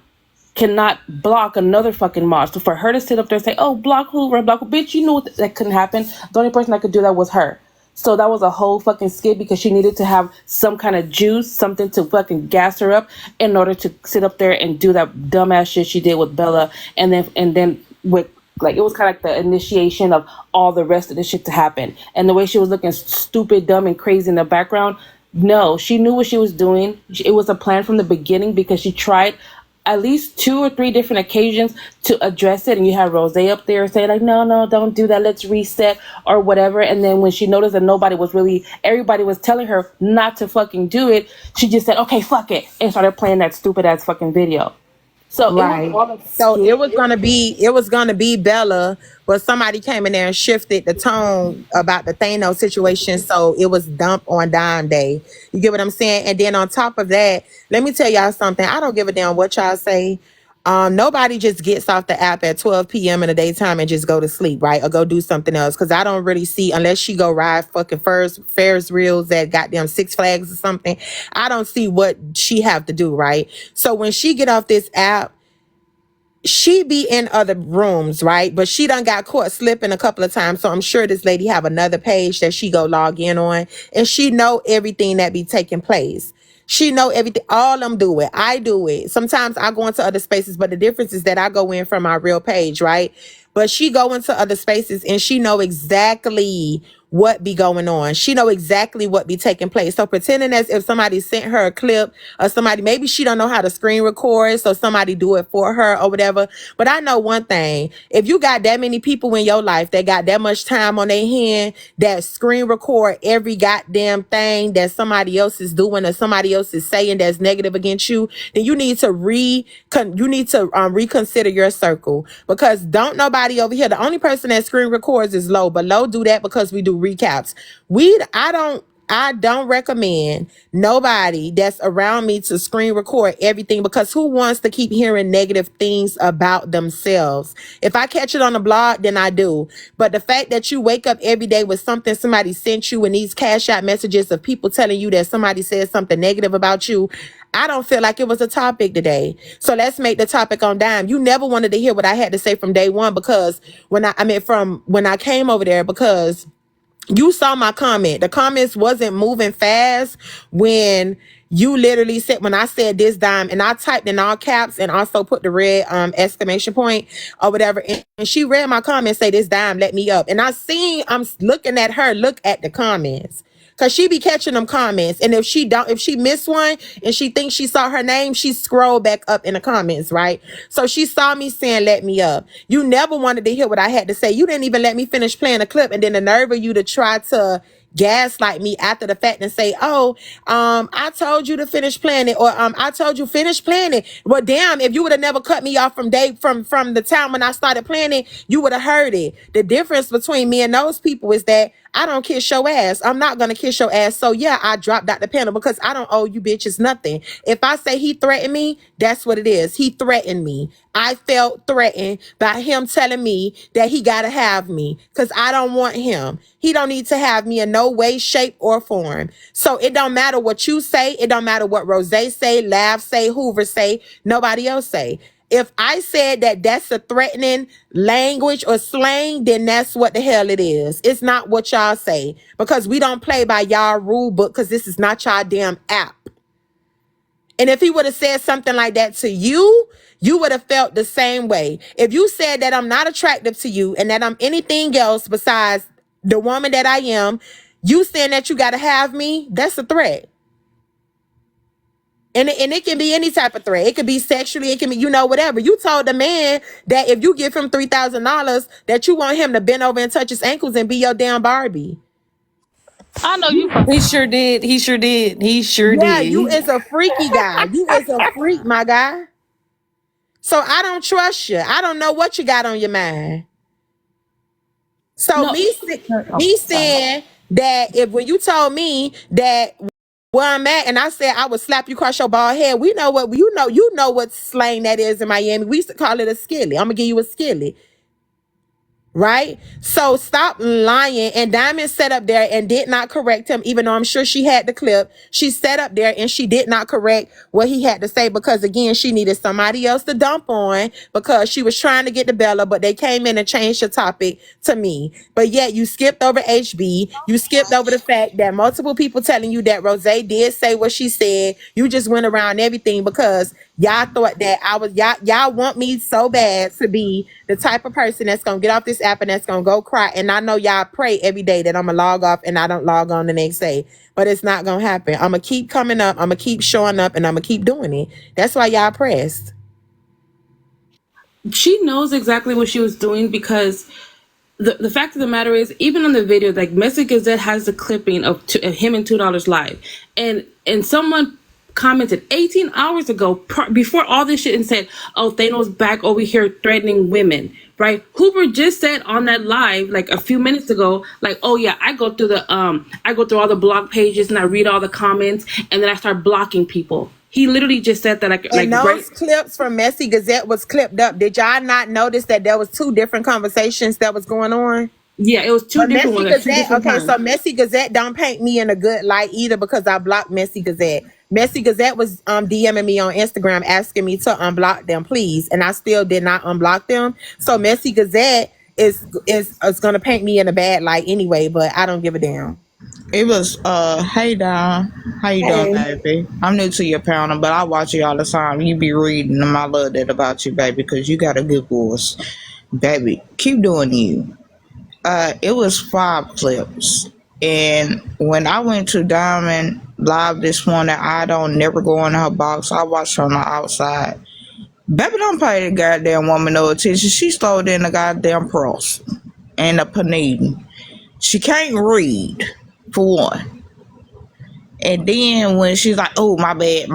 cannot block another fucking mod. So for her to sit up there and say, oh, block Hoover, block, bitch, you knew that couldn't happen. The only person that could do that was her. So that was a whole fucking skit because she needed to have some kind of juice, something to fucking gas her up in order to sit up there and do that dumbass shit she did with Bella. And then with, like, it was kind of like the initiation of all the rest of this shit to happen. And the way she was looking stupid, dumb, and crazy in the background, no, she knew what she was doing. It was a plan from the beginning because she tried at least 2 or 3 different occasions to address it, and you have Rose up there saying like, no, don't do that, let's reset or whatever. And then when she noticed that everybody was telling her not to fucking do it, she just said, okay, fuck it, and started playing that stupid ass fucking video. So Right. So it was gonna be Bella, but somebody came in there and shifted the tone about the Thanos situation. So it was dumped on Dime Day. You get what I'm saying? And then on top of that, let me tell y'all something. I don't give a damn what y'all say. Nobody just gets off the app at 12 p.m. in the daytime and just go to sleep, right? Or go do something else. Because I don't really see, unless she go ride fucking Ferris wheels at goddamn Six Flags or something, I don't see what she have to do, right? So when she get off this app, she be in other rooms, right? But she done got caught slipping a couple of times. So I'm sure this lady have another page that she go log in on. And she know everything that be taking place. She know everything. All them do it. I do it. Sometimes I go into other spaces, but the difference is that I go in from my real page, right? But she go into other spaces and she know exactly what be going on. She know exactly what be taking place. So pretending as if somebody sent her a clip or somebody, maybe she don't know how to screen record, so somebody do it for her or whatever. But I know one thing, if you got that many people in your life that got that much time on their hand that screen record every goddamn thing that somebody else is doing or somebody else is saying that's negative against you, then you need to reconsider your circle. Because don't nobody over here, the only person that screen records is Low, but Low do that because we do recaps. I don't recommend nobody that's around me to screen record everything, because who wants to keep hearing negative things about themselves? If I catch it on a blog, then I do. But the fact that you wake up every day with something somebody sent you and these cash out messages of people telling you that somebody said something negative about you, I don't feel like it was a topic today. So let's make the topic on Dime. You never wanted to hear what I had to say from day one, because when I came over there, because you saw my comment. The comments wasn't moving fast when you literally said, when I said this Dime, and I typed in all caps and also put the red exclamation point or whatever. And she read my comment, say, this Dime let me up. And I'm looking at her, look at the comments. Cause she be catching them comments. And if she missed one and she thinks she saw her name, she scrolled back up in the comments, right? So she saw me saying, let me up. You never wanted to hear what I had to say. You didn't even let me finish playing the clip. And then the nerve of you to try to gaslight me after the fact and say, oh, I told you to finish playing it, or I told you finish playing it. Well, damn, if you would have never cut me off from the time when I started playing it, you would have heard it. The difference between me and those people is that I don't kiss your ass. I'm not gonna kiss your ass. So yeah, I dropped out the panel because I don't owe you bitches nothing. If I say he threatened me, that's what it is. He threatened me. I felt threatened by him telling me that he gotta have me because I don't want him. He don't need to have me in no way, shape, or form. So it don't matter what you say. It don't matter what Rose say, Lav say, Hoover say, nobody else say. If I said that that's a threatening language or slang, then that's what the hell it is. It's not what y'all say, because we don't play by y'all rule book, because this is not y'all damn app. And if he would have said something like that to you, you would have felt the same way. If you said that I'm not attractive to you and that I'm anything else besides the woman that I am, you saying that you got to have me, that's a threat. And it can be any type of threat. It could be sexually. It can be, whatever. You told the man that if you give him $3,000, that you want him to bend over and touch his ankles and be your damn Barbie. I know you. He sure did. He sure did. He sure Yeah, did. you is a freaky guy. You is a freak, my guy. So I don't trust you. I don't know what you got on your mind. So No. me Sorry. saying that if when you told me that where I'm at, and I said I would slap you across your bald head, we know what you know what slang that is in Miami. We used to call it a skillet. I'm gonna give you a skillet. Right? So stop lying. And Diamond sat up there and did not correct him, even though I'm sure she had the clip. She sat up there and she did not correct what he had to say because, again, she needed somebody else to dump on because she was trying to get to Bella, but they came in and changed the topic to me. But yet you skipped over HB. You skipped over the fact that multiple people telling you that Rose did say what she said. You just went around everything because y'all thought that y'all want me so bad to be the type of person that's gonna get off this app and that's gonna go cry. And I know y'all pray every day that I'm gonna log off and I don't log on the next day. But it's not gonna happen. I'm gonna keep coming up, I'm gonna keep showing up, and I'm gonna keep doing it. That's why y'all pressed. She knows exactly what she was doing because the fact of the matter is, even on the video, like Messy Gazette has the clipping of him and $2 live, and someone commented 18 hours ago before all this shit and said, "Oh, Thanos back over here threatening women." Right? Hoover just said on that live like a few minutes ago, like, "Oh yeah, I go through all the blog pages and I read all the comments and then I start blocking people." He literally just said that And those clips from Messy Gazette was clipped up. Did y'all not notice that there was two different conversations that was going on? Yeah, it was two But different Messy ones at two Gazette, different okay, times. so Messy Gazette don't paint me in a good light either because I blocked Messy Gazette. Messy Gazette was DMing me on Instagram asking me to unblock them, please, and I still did not unblock them. So Messy Gazette is gonna paint me in a bad light anyway, but I don't give a damn. It was hey Don, how you doing, baby? I'm new to your panel, but I watch you all the time. You be reading them. I love that about you, baby, because you got a good voice. Baby, keep doing you. It was 5 clips. And when I went to Diamond Live this morning, I don't never go in her box. I watch her on the outside. Baby, don't pay the goddamn woman no attention. She stole in the goddamn purse and a panini. She can't read, for one. And then when she's like, "Oh, my bad,"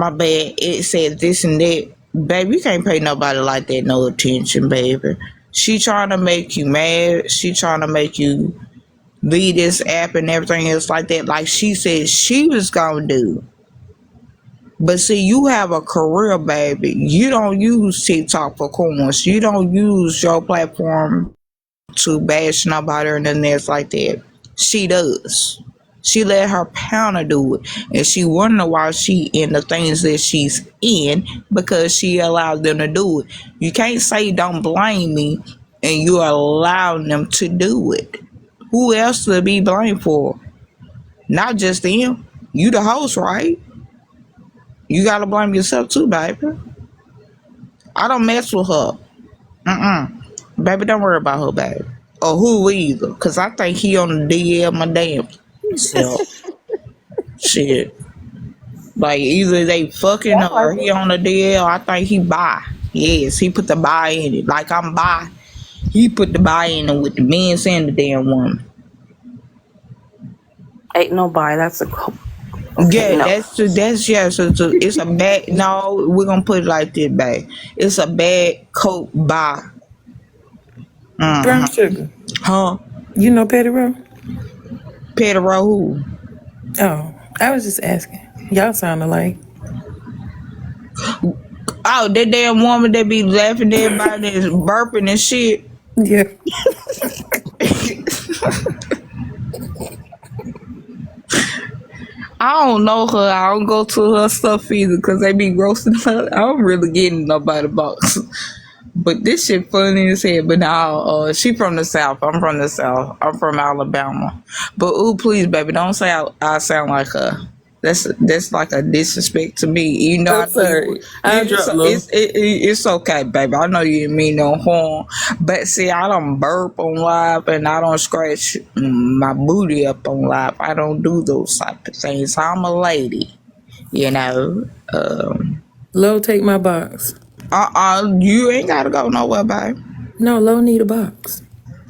it said this and that. Baby, you can't pay nobody like that no attention, baby. She trying to make you mad. She trying to make you leave this app and everything else like that, like she said she was gonna do. But see, you have a career, baby. You don't use TikTok for coins. You don't use your platform to bash nobody or nothing else like that. She does. She let her partner do it, and she wonder why she in the things that she's in because she allowed them to do it. You can't say don't blame me, and you allowing them to do it. Who else to be blamed for? Not just them. You the host, right? You gotta blame yourself too, baby. I don't mess with her. Baby, don't worry about her, baby. Or who either. Cause I think he on the DL my damn self. Shit. Like either they fucking or he on the DL. I think he bi. Yes, he put the bi in it. Like I'm bi. He put the bi in it with the men and the damn woman. Ain't no buy. That's a Yeah, no. that's yeah. So it's a bad. No, we're gonna put it like this, babe. It's a bad coat by. Brown sugar. Huh? You know Petty Row? Pedro who? Oh, I was just asking. Y'all sound alike. Oh, that damn woman that be laughing at everybody that's burping and shit. Yeah. I don't know her. I don't go to her stuff either because they be roasting her. I don't really get in nobody box. But this shit funny as hell. But now, she from the South. I'm from the South. I'm from Alabama. But ooh, please, baby, don't say I sound like her. That's like a disrespect to me. You know, I'm sorry. I dropped low. it's okay, baby. I know you didn't mean no harm. But see, I don't burp on live and I don't scratch my booty up on live. I don't do those type of things. I'm a lady, you know. Low, take my box. You ain't gotta go nowhere, babe. No, Low need a box.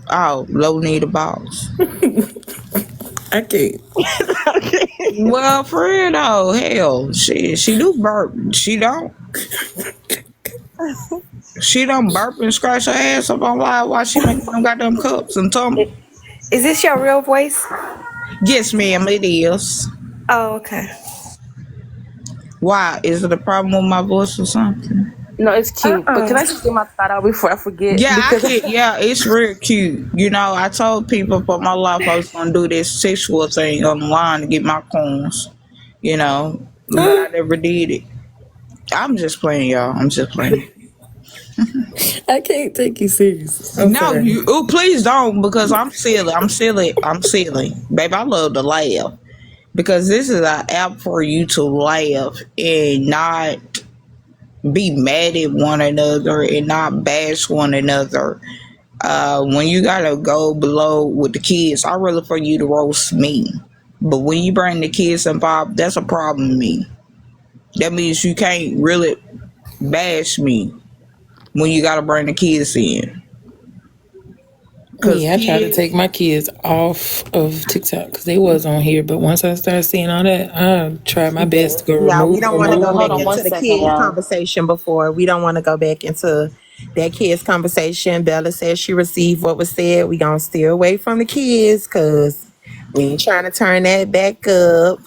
Oh, low need a box. I can't. Well, for real though, hell, she do burp. She don't. She done burp and scratch her ass up on live while she making them goddamn cups and tumble. Is this your real voice? Yes, ma'am, it is. Oh, okay. Why? Is it a problem with my voice or something? No, it's cute. But can Uh-uh. I just get my thought out before I forget? Yeah, I Because get. Yeah, it's real cute. You know, I told people for my life I was gonna do this sexual thing online to get my coins. You know, but I never did it. I'm just playing, y'all. I'm just playing. I can't take you serious. I'm No, sorry. you. Oh, please don't, because I'm silly. I'm silly. I'm silly, babe. I love to laugh because this is an app for you to laugh and not be mad at one another and not bash one another. When you gotta go below with the kids, I rather for you to roast me. But when you bring the kids involved, that's a problem with me. That means you can't really bash me when you gotta bring the kids in. Cause Yeah, I tried to kids, take my kids off of TikTok because they was on here, but once I started seeing all that, I tried my best to go Yeah, we remove, don't want to go remove, hold back on one into remove. the second, kids y'all. conversation before. We don't want to go back into that kids conversation. Bella said she received what was said. We gonna steer away from the kids because we ain't trying to turn that back up.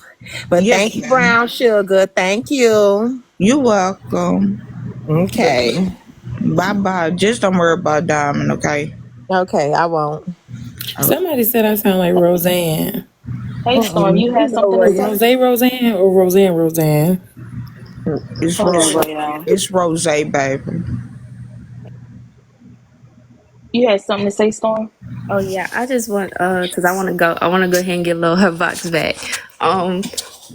But yes, thank you, ma'am. Brown Sugar. Thank you. You're welcome. Okay. Bye bye. Just don't worry about Diamond, okay? Okay, I won't. Somebody said I sound like Roseanne. Hey, Storm, you had something to Lord. say? Roseanne or Roseanne? It's Hold on, Rose. boy, y'all. It's Rose, baby. You had something to say, Storm? Oh yeah, I just want because I want to go ahead and get Lil her box back.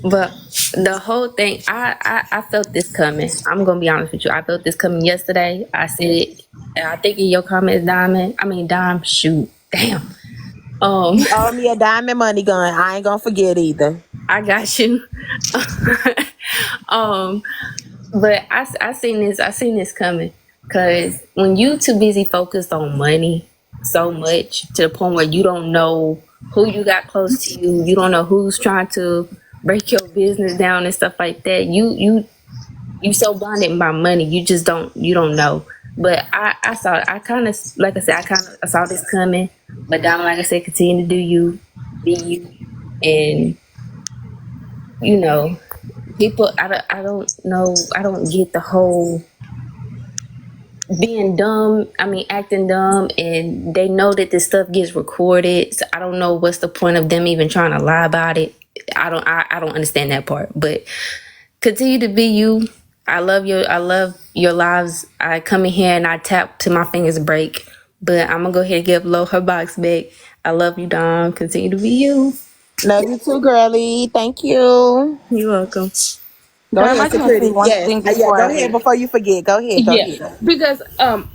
But the whole thing, I felt this coming. I'm gonna be honest with you. I felt this coming yesterday. I said it. And I think in your comments, Diamond. I mean, Dime. Shoot, damn. You owe me a diamond money gun. I ain't gonna forget either. I got you. um, but I seen this coming because when you too busy focused on money so much to the point where you don't know who you got close to you, you don't know who's trying to break your business down and stuff like that. You so blinded by money, you don't know. But I saw I kind of like I said I saw this coming. But Donna, like I said, continue to do you, be you, and you know people. I don't know. I don't get the whole being dumb. I mean, acting dumb, and they know that this stuff gets recorded. So I don't know what's the point of them even trying to lie about it. I don't understand that part. But continue to be you. I love your lives. I come in here and I tap till my fingers break. But I'm gonna go ahead and give Lo her box back. I love you, Dom. Continue to be you. Love you too, girly. Thank you. You're welcome. Go Dime, ahead, I just want to say security. one Yes. thing Yeah, before go I ahead before you forget. Go ahead. Go Yeah, ahead. because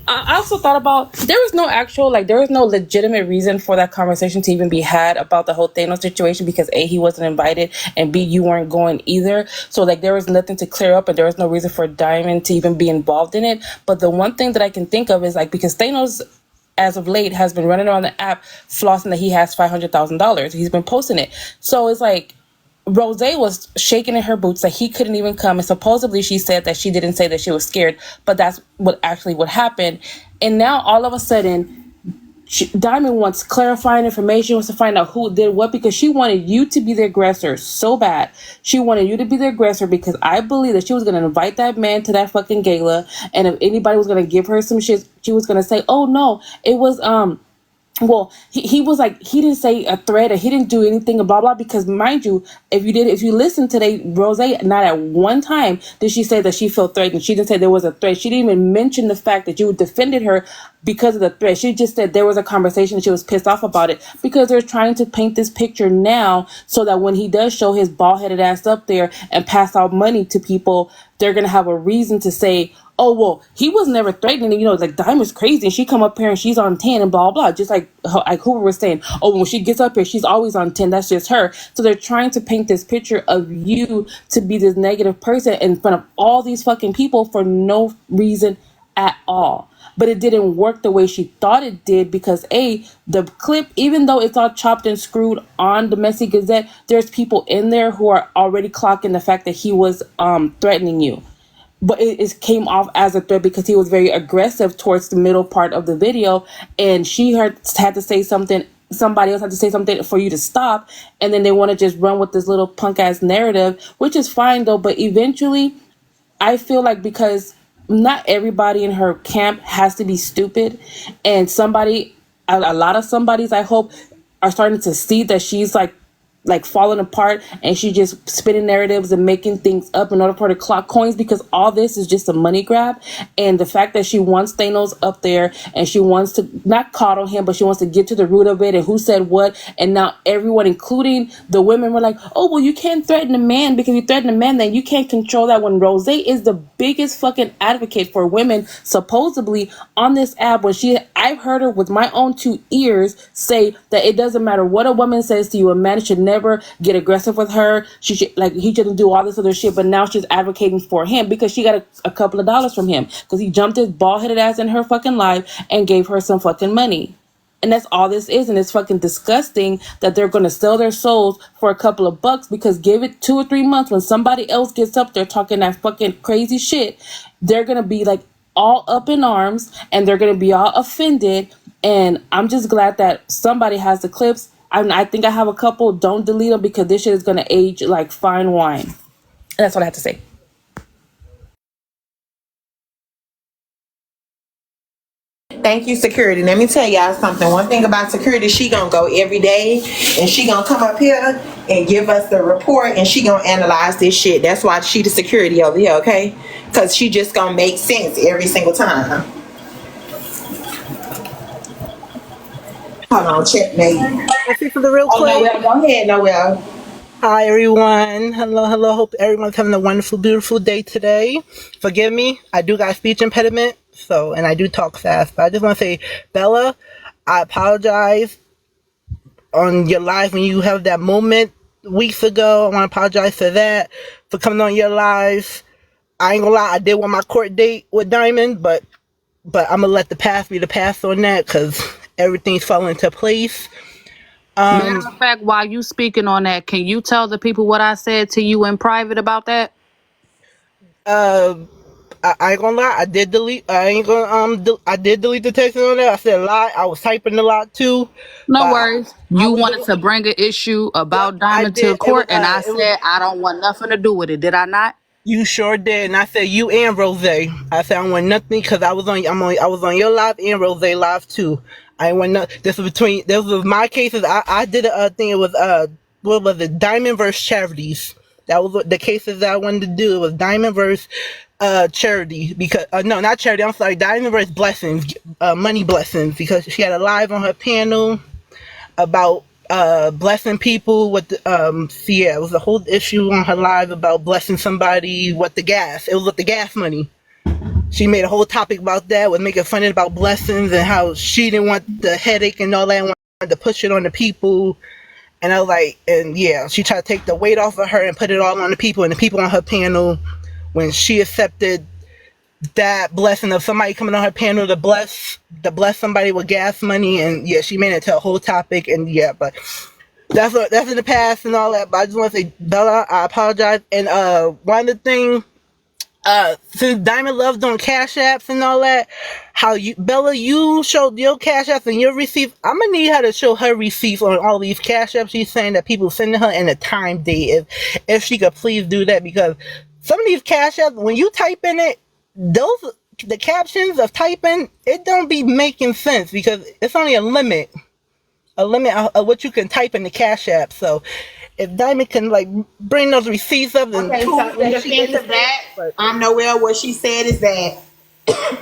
I also thought about there was no actual there was no legitimate reason for that conversation to even be had about the whole Thanos situation because A, he wasn't invited, and B, you weren't going either. So there was nothing to clear up and there was no reason for Diamond to even be involved in it. But the one thing that I can think of is because Thanos as of late has been running around the app flossing that he has $500,000. He's been posting it. So it's Rose was shaking in her boots that he couldn't even come, and supposedly she said that she didn't say that she was scared, but that's what happened. And now all of a sudden, Diamond wants clarifying information, wants to find out who did what because she wanted you to be the aggressor so bad. She wanted you to be the aggressor because I believe that she was going to invite that man to that fucking gala, and if anybody was going to give her some shit, she was going to say, "Oh no, it was well, he was he didn't say a threat or he didn't do anything blah blah because mind you, if you listen today, Rose not at one time did she say that she felt threatened. She didn't say there was a threat. She didn't even mention the fact that you defended her because of the threat. She just said there was a conversation and she was pissed off about it because they're trying to paint this picture now so that when he does show his bald-headed ass up there and pass out money to people, they're gonna have a reason to say, oh well, he was never threatening. Diamond's crazy and she come up here and she's on 10 and blah blah. Just like Hoover was saying, oh, when she gets up here, she's always on 10. That's just her. So they're trying to paint this picture of you to be this negative person in front of all these fucking people for no reason at all. But it didn't work the way she thought it did because the clip, even though it's all chopped and screwed on the Messy Gazette, there's people in there who are already clocking the fact that he was threatening you. but it came off as a threat because he was very aggressive towards the middle part of the video, and she had to say something, somebody else had to say something for you to stop, and then they want to just run with this little punk ass narrative, which is fine though. But eventually I feel like, because not everybody in her camp has to be stupid, and a lot of somebodies, I hope, are starting to see that she's like falling apart, and she just spinning narratives and making things up in order for her to clock coins, because all this is just a money grab. And the fact that she wants Thanos up there, and she wants to not coddle him, but she wants to get to the root of it and who said what. And now everyone, including the women, were like, oh well, you can't threaten a man, because you threaten a man, then you can't control that. When Rose is the biggest fucking advocate for women supposedly on this app, when I've heard her with my own 2 ears say that it doesn't matter what a woman says to you, a man should never get aggressive with her. She should, like, he shouldn't do all this other shit. But now she's advocating for him because she got a couple of dollars from him, because he jumped his bald-headed ass in her fucking life and gave her some fucking money. And that's all this is. And it's fucking disgusting that they're going to sell their souls for a couple of bucks, because give it 2 or 3 months, when somebody else gets up there talking that fucking crazy shit, they're going to be like all up in arms, and they're going to be all offended. And I'm just glad that somebody has the clips. I think I have a couple. Don't delete them, because this shit is going to age like fine wine. That's what I have to say. Thank you, security. Let me tell y'all something. One thing about security, she gonna go every day, and she gonna come up here and give us the report, and she gonna analyze this shit. That's why she the security over here, okay? Because she just gonna make sense every single time. Hold on, checkmate. I speak for the real quick. Noel, go ahead, Noel. Hi, everyone. Hello. Hope everyone's having a wonderful, beautiful day today. Forgive me. I do got a speech impediment, and I do talk fast. But I just want to say, Bella, I apologize on your live when you have that moment weeks ago. I want to apologize for that, for coming on your live. I ain't gonna lie, I did want my court date with Diamond, but I'm gonna let the past be the past on that, because everything's falling into place. Matter of fact, while you speaking on that, can you tell the people what I said to you in private about that? I ain't gonna lie, I did delete. I ain't gonna I did delete the text on that. I said a lot. I was typing a lot too. No But worries. I You was. wanted to bring an issue Yep, about I Diamond to did. It was. court, and I It was. said I don't want nothing to do with it. Did I not? You sure did, and I said you and Rose. I said I want nothing, because I was on. I was on your live and Rose live too. I want nothing. This was between. This was my cases. I did a thing. It was what was it? Diamond versus Charities. That was what the cases that I wanted to do. It was Diamond versus Charity, because no, not Charity. I'm sorry, Diamond versus Blessings, Money Blessings, because she had a live on her panel about blessing people with it was a whole issue on her live about blessing somebody with the gas. It was with the gas money. She made a whole topic about that, was making fun about blessings and how she didn't want the headache and all that, and wanted to push it on the people. And I was like, and yeah, she tried to take the weight off of her and put it all on the people, and the people on her panel, when she accepted that blessing of somebody coming on her panel to bless somebody with gas money, and yeah, she made it to a whole topic, and yeah, but that's in the past and all that. But I just want to say, Bella, I apologize. And one of the things, since Diamond loves on cash apps and all that, how you, Bella, you showed your cash apps and your receipts. I'm gonna need her to show her receipts on all these cash apps she's saying that people sending her, and the time date, if she could please do that, because some of these cash apps, when you type in it, the captions of typing, it don't be making sense, because it's only a limit of what you can type in the cash app. So if Diamond can like bring those receipts up and Okay, so in defense of that, Noel, what she said is that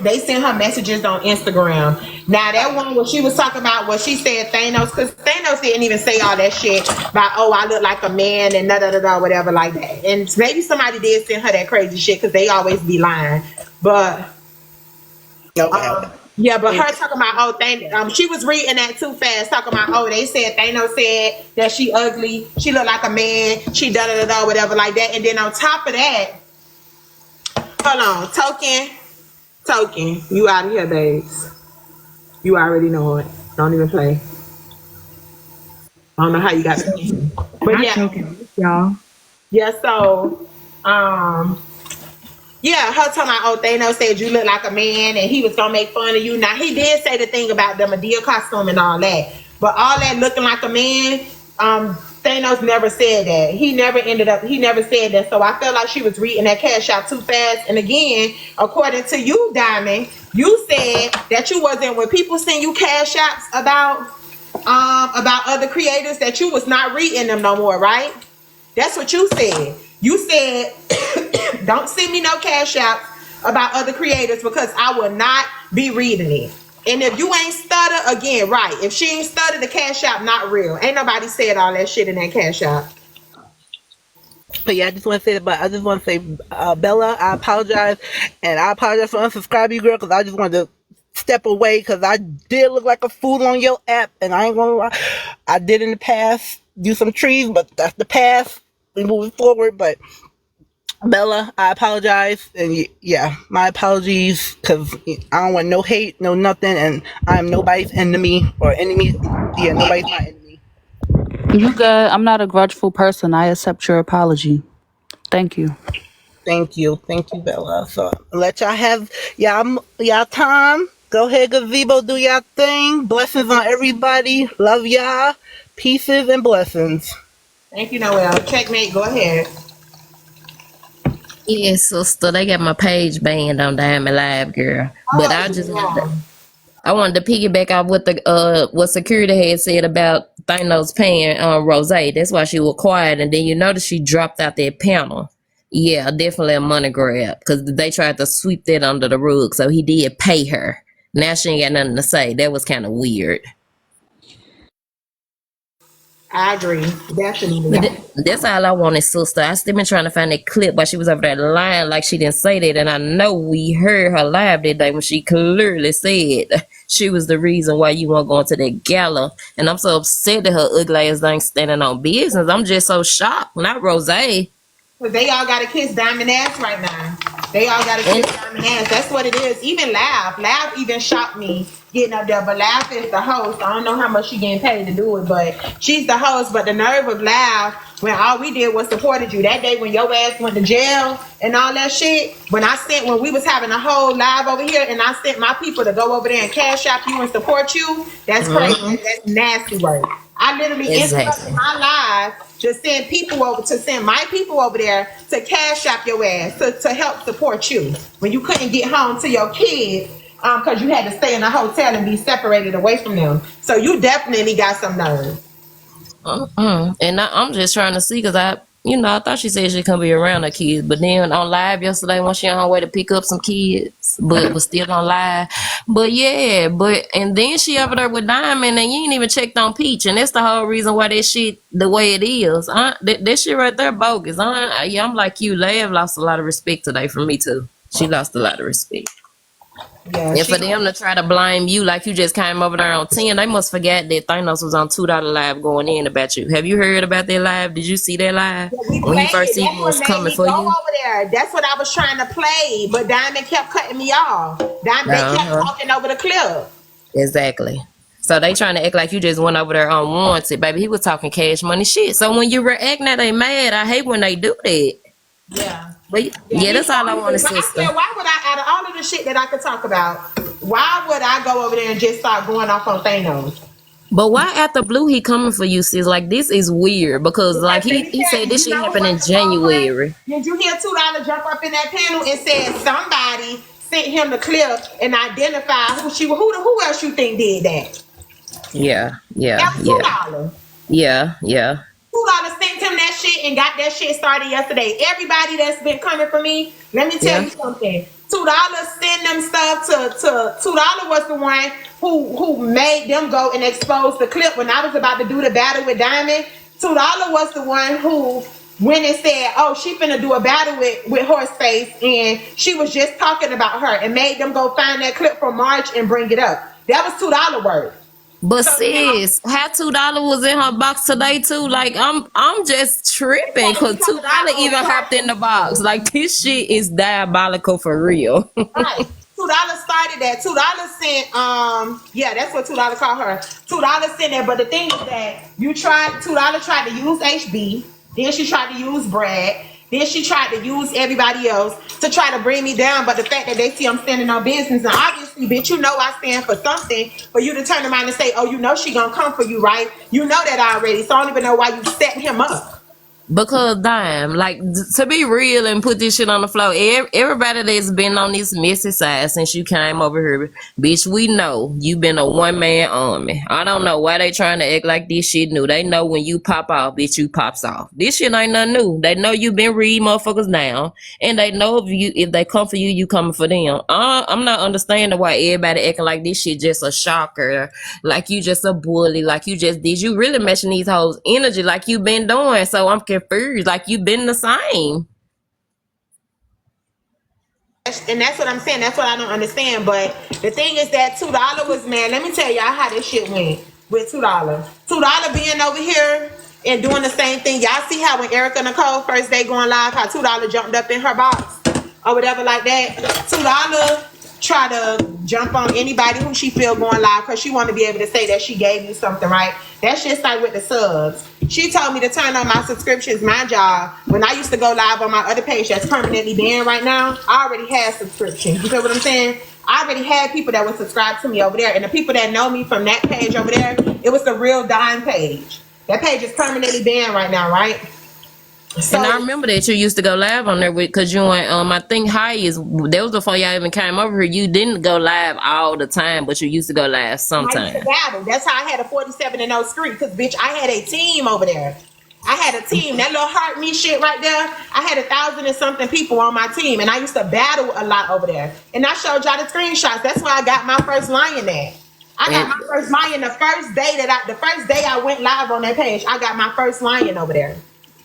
they sent her messages on Instagram. Now that one, what she was talking about, what she said Thanos, because Thanos didn't even say all that shit about, oh, I look like a man and da da da da, whatever like that. And maybe somebody did send her that crazy shit, because they always be lying. But yeah, but her talking about, oh, she was reading that too fast, talking about, oh, they said Thanos said that she ugly, she look like a man, she da da da da, whatever like that. And then on top of that, hold on, Token, you out of here, babes. You already know it. Don't even play. I don't know how you got it. But yeah, Token, y'all. yeah. So, Yeah, her talking about, oh, Thanos said you look like a man and he was gonna make fun of you. Now he did say the thing about the Medea costume and all that, but all that looking like a man, Thanos never said that. He never said that. So I felt like she was reading that cash out too fast. And again, according to you, Diamond, you said that you wasn't, when people send you cash outs about other creators, that you was not reading them no more, right? That's what you said. You said, don't send me no cash outs about other creators because I will not be reading it. And if you ain't stutter, again, right. If she ain't stutter, the cash out not real. Ain't nobody said all that shit in that cash out. But yeah, I just want to say that. But I just want to say, Bella, I apologize, and I apologize for unsubscribing you, girl, because I just wanted to step away because I did look like a fool on your app, and I ain't gonna lie, I did in the past do some trees, but that's the past. We moving forward, but Bella, I apologize, and yeah, my apologies, because I don't want no hate, no nothing, and I'm nobody's enemy or enemy. Yeah, nobody's my enemy. You good? I'm not a grudgeful person. I accept your apology. Thank you. Thank you, Bella. So let y'all have y'all time. Go ahead, gazebo, do y'all thing. Blessings on everybody. Love y'all. Pieces and blessings. Thank you, Noel. Checkmate, go ahead. Yeah, sister, they got my page banned on Diamond Live, girl. But Oh, I just yeah. I wanted to piggyback off what the what security had said about Thanos paying Rose. That's why she was quiet, and then you notice she dropped out that panel. Yeah, definitely a money grab because they tried to sweep that under the rug. So he did pay her. Now she ain't got nothing to say. That was kind of weird. I agree. But Definitely. that's all I wanted, sister. I still been trying to find that clip while she was over there lying like she didn't say that. And I know we heard her live that day when she clearly said she was the reason why you weren't going to that gala. And I'm so upset that her ugly ass ain't standing on business. I'm just so shocked. Not Rose. Because they all got to kiss Diamond ass right now. They all got to kiss And Diamond ass. That's what it is. Even Laugh even shocked me getting up there. But Laugh is the host. I don't know how much she getting paid to do it, but she's the host. But the nerve of Laugh when all we did was supported you that day when your ass went to jail and all that shit. When we was having a whole live over here and I sent my people to go over there and cash out you and support you, that's crazy. That's nasty work. I literally interrupted exactly. my live to send my people over there to cash out your ass to help support you when you couldn't get home to your kids because you had to stay in a hotel and be separated away from them. So you definitely got some nerve. And I'm just trying to see because I thought she said she couldn't be around her kids, but then on live yesterday when she on her way to pick up some kids, but was still on live. But yeah, and then she over there with Diamond, and you ain't even checked on Peach, and that's the whole reason why that shit the way it is. That shit right there bogus. I'm like you. Lav lost a lot of respect today from me too. She lost a lot of respect. Yeah, And for them to try to blame you like you just came over there on 10, they must forget that Thanos was on $2 live going in about you. Have you heard about that live? Did you see that live? we When he played first it. even That's what was made coming me for go you? over there. That's what I was trying to play, but Diamond kept cutting me off. They kept Uh-huh. talking over the clip. Exactly. So they trying to act like you just went over there unwanted, baby. He was talking cash money shit. So when you react now they mad, I hate when they do that. Yeah. But Yeah, yeah, that's all I wanted, but I sister. said, why would I, out of all of the shit that I could talk about, why would I go over there and just start going off on Thanos? But why after Blue he coming for you, sis? Like this is weird because like Because let he me he tell said you, this you shit know happened what in the phone was? January. Did you hear $2 jump up in that panel and said somebody sent him the clip and identify who else you think did that? Yeah, yeah, That was yeah, $2. yeah. $2 sent him that shit and got that shit started yesterday. Everybody that's been coming for me, let me tell Yeah. you something. $2 send them stuff to $2 was the one who made them go and expose the clip when I was about to do the battle with Diamond. $2 was the one who went and said, oh, she finna do a battle with Horseface, and she was just talking about her and made them go find that clip from March and bring it up. That was $2 worth. But So now sis, how $2 was in her box today too? Like I'm just tripping because $2 even hopped in the box. Like this shit is diabolical for real. right. $2 started that. $2 sent yeah, that's what $2 called her. $2 sent that, but the thing is that $2 tried to use HB, then she tried to use Brad, Then she tried to use everybody else to try to bring me down. But the fact that they see I'm standing on business, and obviously, bitch, you know I stand for something. For you to turn around and say, oh, you know she gonna come for you, right? You know that already. So I don't even know why you set him up. Because damn, like to be real and put this shit on the floor, everybody that's been on this messy side since you came over here, bitch, we know you been a one man army. I don't know why they trying to act like this shit new. They know when you pop off, bitch, you pops off. This shit ain't nothing new. They know you been reading motherfuckers down, and they know if they come for you, you coming for them. I'm not understanding why everybody acting like this shit just a shocker, like you just a bully, like you just did. You really matching these hoes energy like you been doing. So I'm confused, like you been the same. And that's what I'm saying. That's what I don't understand. But the thing is that $2 was, man, let me tell y'all how this shit went with $2. $2 being over here and doing the same thing. Y'all see how when Erica Nicole first day going live, how $2 jumped up in her box or whatever like that. $2 try to jump on anybody who she feel going live because she want to be able to say that she gave you something, right? That's just like with the subs. She told me to turn on my subscriptions, my job. When I used to go live on my other page that's permanently banned right now, I already had subscriptions. You know what I'm saying? I already had people that would subscribe to me over there. And the people that know me from that page over there, it was the Real Dime page. That page is permanently banned right now, right? So, And I remember that you used to go live on there with, cause you went, I think high is, that was before y'all even came over here. You didn't go live all the time, but you used to go live I used sometimes. to battle. That's how I had a 47-0 streak. Because, bitch, I had a team over there. I had a team. That little heart me shit right there, I had 1,000 and something people on my team. And I used to battle a lot over there. And I showed y'all the screenshots. That's where I got my first lion at. I got my first lion the first day I went live on that page. I got my first lion over there.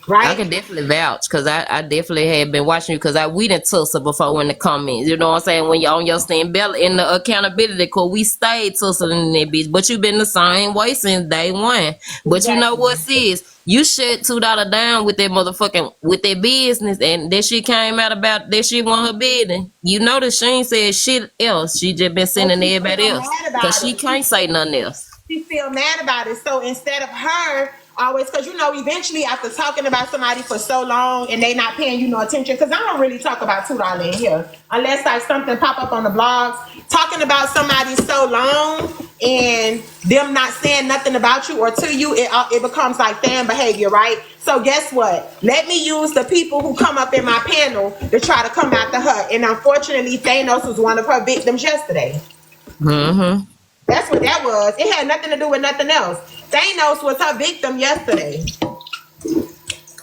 Right? I can definitely vouch because I definitely had been watching you because we didn't tussle before in the comments. You know what I'm saying? When you're on your stand belt in the accountability cause we stayed tussling in that bitch. But you been the same way since day one. But exactly. You know what, sis? You shut $2 down with that motherfucking with that business and that shit came out about that shit on her business. You know that she ain't said shit else. She just been sending everybody else. Because she can't say nothing else. She feel mad about it. So instead of her always, because you know, eventually after talking about somebody for so long and they not paying you no attention, because I don't really talk about $2 in here unless like something pop up on the blogs. Talking about somebody so long and them not saying nothing about you or to you, it becomes like fan behavior, right? So guess what? Let me use the people who come up in my panel to try to come after her. And unfortunately, Thanos was one of her victims yesterday. Mm-hmm. That's what that was. It had nothing to do with nothing else. Thanos was her victim yesterday.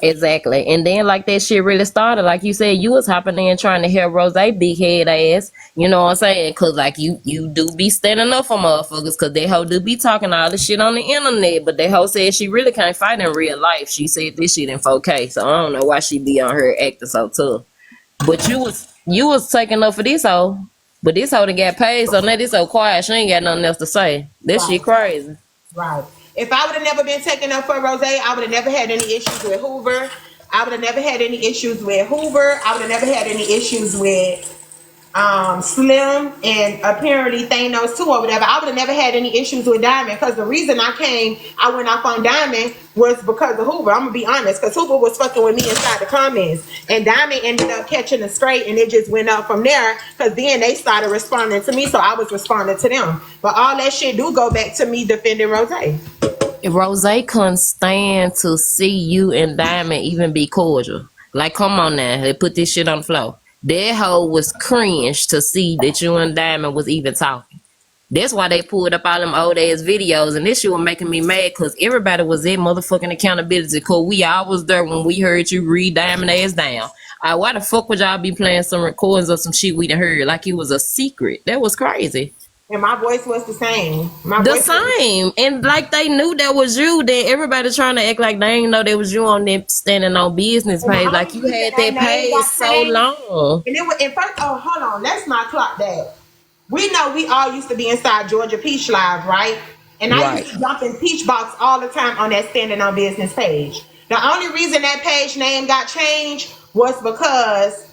Exactly. And then like that shit really started, like you said, you was hopping in trying to hear Rose big head ass. You know what I'm saying? Cause like you do be standing up for motherfuckers cause that hoe do be talking all this shit on the internet. But that hoe said she really can't fight in real life. She said this shit in 4K. So I don't know why she be on her acting so tough. But you was taking up for this hoe. But this hoe done got paid, so now this hoe quiet. She ain't got nothing else to say. That shit crazy. Right. If I would have never been taken up for Rose, I would have never had any issues with Hoover. I would have never had any issues with Hoover. I would have never had any issues with Slim and apparently Thanos too or whatever. I would have never had any issues with Diamond because the reason I went off on Diamond was because of Hoover. I'm gonna be honest, because Hoover was fucking with me inside the comments, and Diamond ended up catching a straight, and it just went up from there. Because then they started responding to me, so I was responding to them. But all that shit do go back to me defending Rose. Rose couldn't stand to see you and Diamond even be cordial. Like, come on now, they put this shit on the floor. That hoe was cringe to see that you and Diamond was even talking. That's why they pulled up all them old ass videos, and this shit was making me mad because everybody was at motherfucking accountability because we all was there when we heard you read Diamond ass down. Why the fuck would y'all be playing some recordings of some shit we done heard like it was a secret? That was crazy. And my voice was the same. And like they knew that was you, then everybody trying to act like they ain't know that was you on them standing on business page. Like you had that page so long. And it was in first. Oh, hold on. Let's not clock that. We know we all used to be inside Georgia Peach Live, right? And I used to jump in Peach Box all the time on that standing on business page. The only reason that page name got changed was because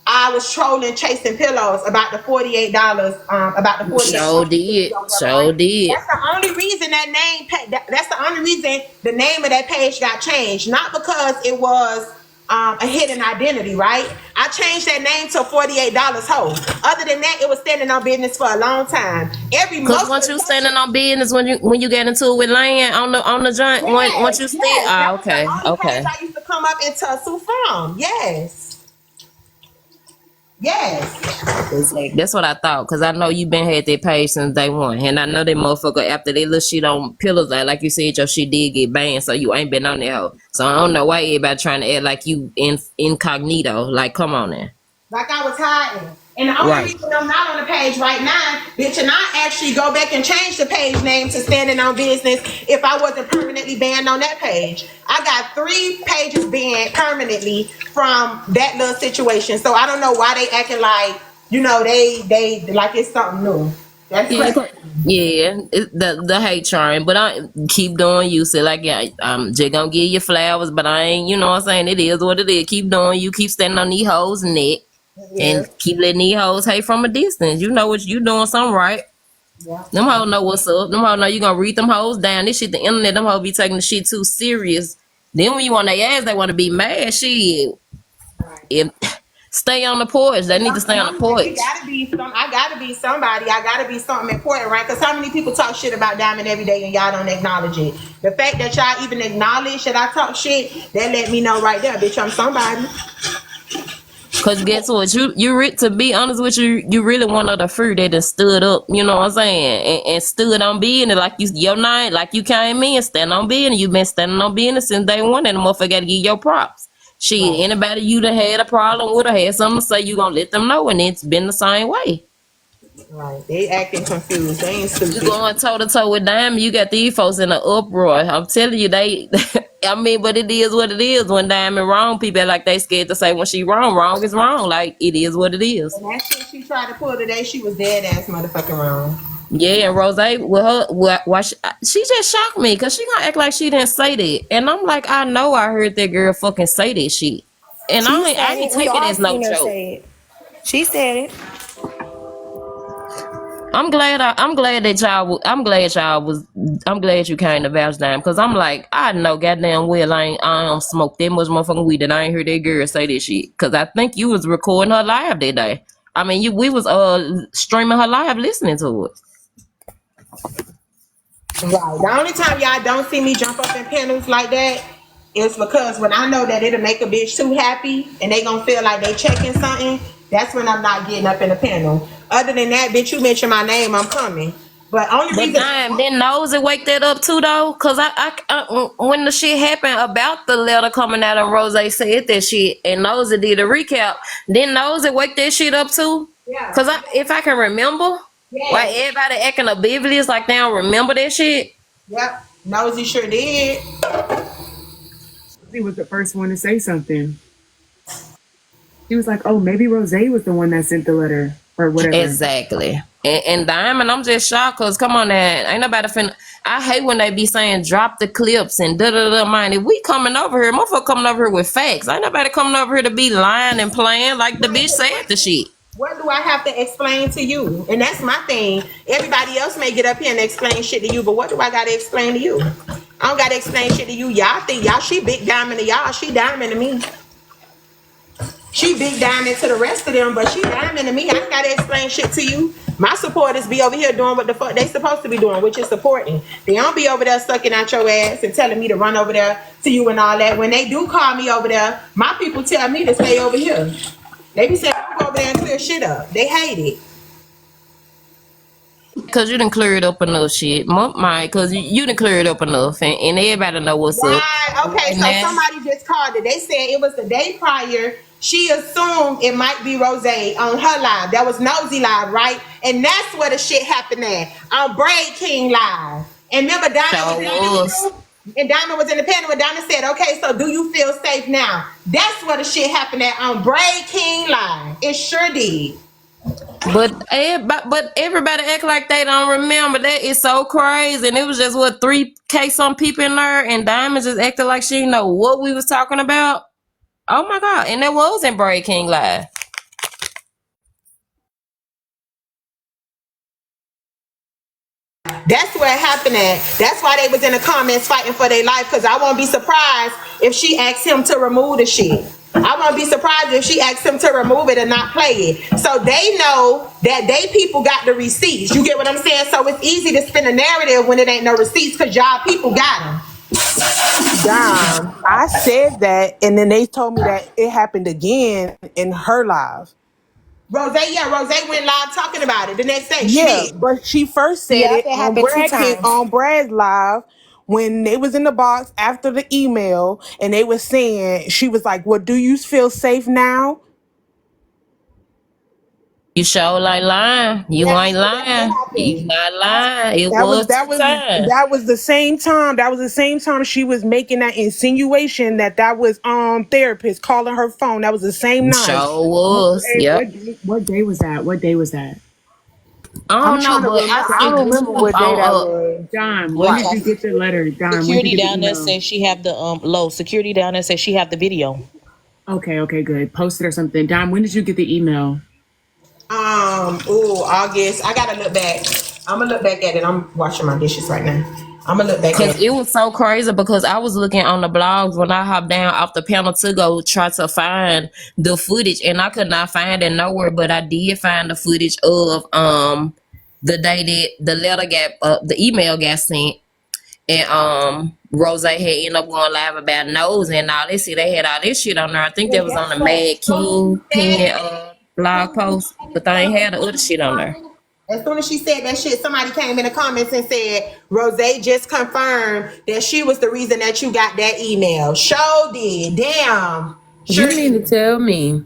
I was trolling Chasing Pillows about the $48. About the $48. So did. That's the only reason that name. That's the only reason the name of that page got changed. Not because it was a hidden identity, right? I changed that name to $48 hoe. Other than that, it was standing on business for a long time. Cause Most of once the you social, standing on business, when you get into it with land on the joint, once yes, you stand, yes. That was the okay, only page okay. I used to come up and tussle from. Yes. Yes. Exactly. That's what I thought. Cause I know you been had that page since day one, and I know that motherfucker after they little shit on pillars, like you said, your shit did get banned, so you ain't been on that hoe. So I don't know why everybody trying to act like you incognito. Like, come on now. Like I was hiding. And the only Right. reason I'm not on the page right now, bitch, and I actually go back and change the page name to Standing on Business if I wasn't permanently banned on that page. I got 3 pages banned permanently from that little situation. So I don't know why they acting like, they like it's something new. That's Yeah, crazy. yeah, the hate trying, but I keep doing you. Say like, yeah, I'm just gonna give you flowers, but I ain't, you know what I'm saying? It is what it is. Keep doing you. Keep standing on these hoes' neck Yeah. and keep letting these hoes hate from a distance. You know what you doing something right. Yeah. Them hoes know what's up. Them hoes know you gonna read them hoes down. This shit, the internet, them hoes be taking the shit too serious. Then when you on their ass, they want to be mad. Shit, Right. if stay on the porch, they need to stay And on the I'm like, it porch. gotta be I gotta be somebody. I gotta be something important, right? Because how many people talk shit about Diamond every day and y'all don't acknowledge it? The fact that y'all even acknowledge that I talk shit, that let me know right there, bitch, I'm somebody. Cause guess what? To be honest with you, you really one of the few that done stood up, you know what I'm saying? And stood on business like your name, like you came in, stand on business. You been standing on business since day one, and the motherfucker gotta give your props. Shit, Right. anybody you done had a problem with or had something to say, you gonna let them know, and it's been the same way. Right. They acting confused. They ain't You stupid. going toe to toe with Diamond, you got these folks in an uproar. I'm telling you, they. I mean, but it is what it is. When Diamond wrong, people act like they scared to say when she wrong. Wrong is wrong. Like it is what it is. And that shit she tried to pull today, she was dead ass motherfucking wrong. Yeah, and Rose, with her, why she just shocked me because she gonna act like she didn't say that, and I'm like, I know I heard that girl fucking say that shit, and She I said ain't it. We taking it all as no seen her joke. say it. She said it. I'm glad you came to vouch down because I'm like, I know goddamn well I don't smoke that much motherfucking weed that I ain't heard that girl say that shit because I think you was recording her live that day. I mean, we was streaming her live listening to it. Right. The only time y'all don't see me jump up in panels like that is because when I know that it'll make a bitch too happy and they gonna feel like they checking something, that's when I'm not getting up in the panel. Other than that, bitch, you mention my name, I'm coming. But only But reason damn, didn't Nosy wake that up too though? Cause when the shit happened about the letter coming out and Rose said that shit and Nosy did a recap, didn't Nosy wake that shit up too? yeah, Cause if I can remember, like yes, everybody acting oblivious like they don't remember that shit. yep, Nosy sure did. He was the first one to say something. She was like, "Oh, maybe Rose was the one that sent the letter or whatever." Exactly. And Diamond, I'm just shocked because come on, now, ain't nobody finna. I hate when they be saying drop the clips and da da da. Man, if we coming over here, motherfucker coming over here with facts. Ain't nobody coming over here to be lying and playing like the bitch said the shit. What do I have to explain to you? And that's my thing. Everybody else may get up here and explain shit to you, but what do I gotta explain to you? I don't gotta explain shit to you. Y'all think y'all she big diamond to y'all, she diamond to me. She big diamond to the rest of them, but she diamond to me. I ain't gotta explain shit to you. My supporters be over here doing what the fuck they supposed to be doing, which is supporting. They don't be over there sucking out your ass and telling me to run over there to you and all that. When they do call me over there, my people tell me to stay over here. They be saying, go over there and clear shit up. They hate it. Cause you didn't clear it up enough, shit. My, cause you didn't clear it up enough, and everybody know what's up. Right. Okay. Right So now, somebody just called it. They said it was the day prior. She assumed it might be Rose on her live. That was Nosy live, right? And that's where the shit happened at on Braid King live. And remember, Donna was sure in was. the panel. And Donna was in the panel. And Donna said, "Okay, so do you feel safe now?" That's where the shit happened at on Braid King live. It sure did. But everybody act like they don't remember. That is so crazy. And it was just what 3K some people in there, and Diamond just acted like she didn't know what we was talking about. Oh my god! And that was in Braid King Live. That's where it happened at. That's why they was in the comments fighting for their life, because I won't be surprised if she asked him to remove the shit. I won't be surprised if she asked him to remove it and not play it. So they know that they people got the receipts. You get what I'm saying? So it's easy to spin a narrative when it ain't no receipts because y'all people got them. I said that, and then they told me that it happened again in her live. Rose went live talking about it the next day. She Yeah, did. but she first said Yep, it it on happened 2 times. Brad's live when they was in the box after the email, and they was saying, she was like, "Well, do you feel safe now?" You sure like lying. You Yeah, ain't so that's what lying. You happened. not lying. It That was was that two was times. that was the same time. That was the same time she was making that insinuation that was therapist calling her phone. That was the same night. Sure was. Hey, Yep. what day was that? What day was that? I I'm don't know, trying to but remember. I I see don't the remember truth what day that on was. Don, when did right. you get the letter? Don, when did Security you get the down there email? says she have the low security down there says she have the video. Okay, good. Post it or something. Don, when did you get the email? August. I gotta look back. I'm gonna look back at it. I'm washing my dishes right now. I'm gonna look back at Cause it. it was so crazy because I was looking on the blogs when I hopped down off the panel to go try to find the footage and I could not find it nowhere, but I did find the footage of the day that the letter got the email got sent and Rose had ended up going live about nose and all this. See, they had all this shit on there. I think that was on the Mad King pen blog post, but they ain't had the other shit on there. As soon as she said that shit, somebody came in the comments and said, Rose just confirmed that she was the reason that you got that email. Sure did. Damn. You Sure mean to did. tell me